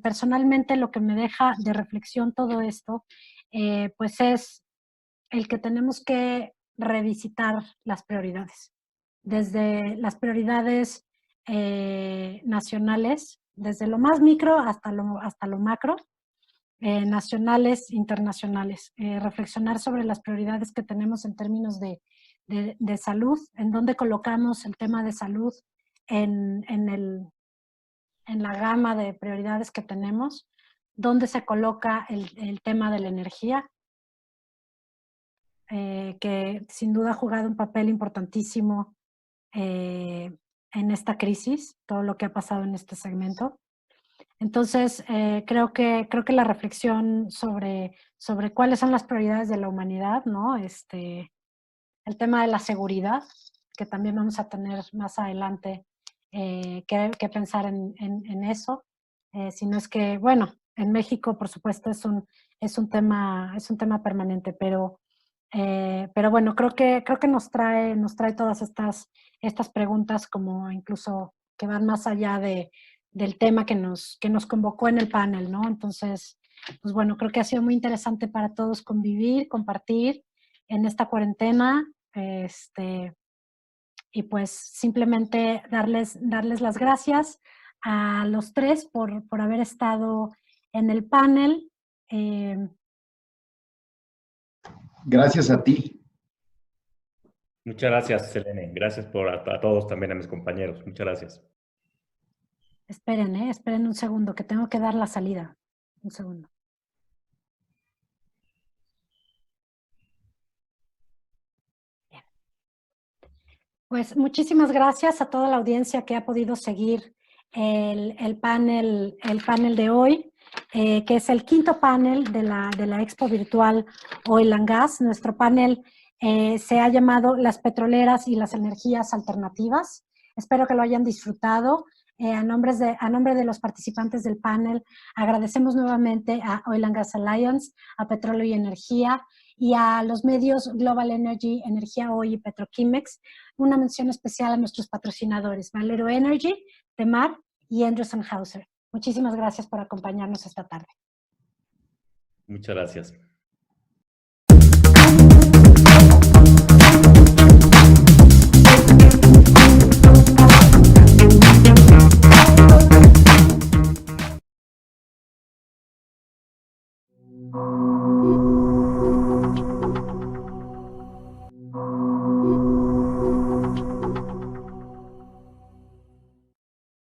personalmente lo que me deja de reflexión todo esto, pues es el que tenemos que revisitar las prioridades, desde las prioridades nacionales, desde lo más micro hasta lo macro, nacionales, internacionales, reflexionar sobre las prioridades que tenemos en términos de salud, en dónde colocamos el tema de salud en la gama de prioridades que tenemos, dónde se coloca el tema de la energía, que sin duda ha jugado un papel importantísimo en esta crisis, todo lo que ha pasado en este segmento. Entonces, creo que la reflexión sobre cuáles son las prioridades de la humanidad, ¿no? El tema de la seguridad, que también vamos a tener más adelante que pensar en eso. Si no es que, bueno, en México, por supuesto, es un tema permanente, pero bueno, creo que nos trae todas estas preguntas, como incluso que van más allá del tema que nos convocó en el panel, ¿no? Entonces, pues bueno, creo que ha sido muy interesante para todos convivir, compartir en esta cuarentena, y pues simplemente darles las gracias a los tres por haber estado en el panel. Gracias a ti. Muchas gracias, Selene. Gracias a todos también, a mis compañeros. Muchas gracias. Esperen un segundo, que tengo que dar la salida. Un segundo. Bien. Pues muchísimas gracias a toda la audiencia que ha podido seguir el panel de hoy, que es el quinto panel de la Expo Virtual Oil and Gas. Nuestro panel se ha llamado Las petroleras y las energías alternativas. Espero que lo hayan disfrutado. A nombre de los participantes del panel, agradecemos nuevamente a Oil and Gas Alliance, a Petróleo y Energía, y a los medios Global Energy, Energía Hoy y Petroquimex. Una mención especial a nuestros patrocinadores, Valero Energy, Temar y Anderson Hauser. Muchísimas gracias por acompañarnos esta tarde. Muchas gracias. Thank you.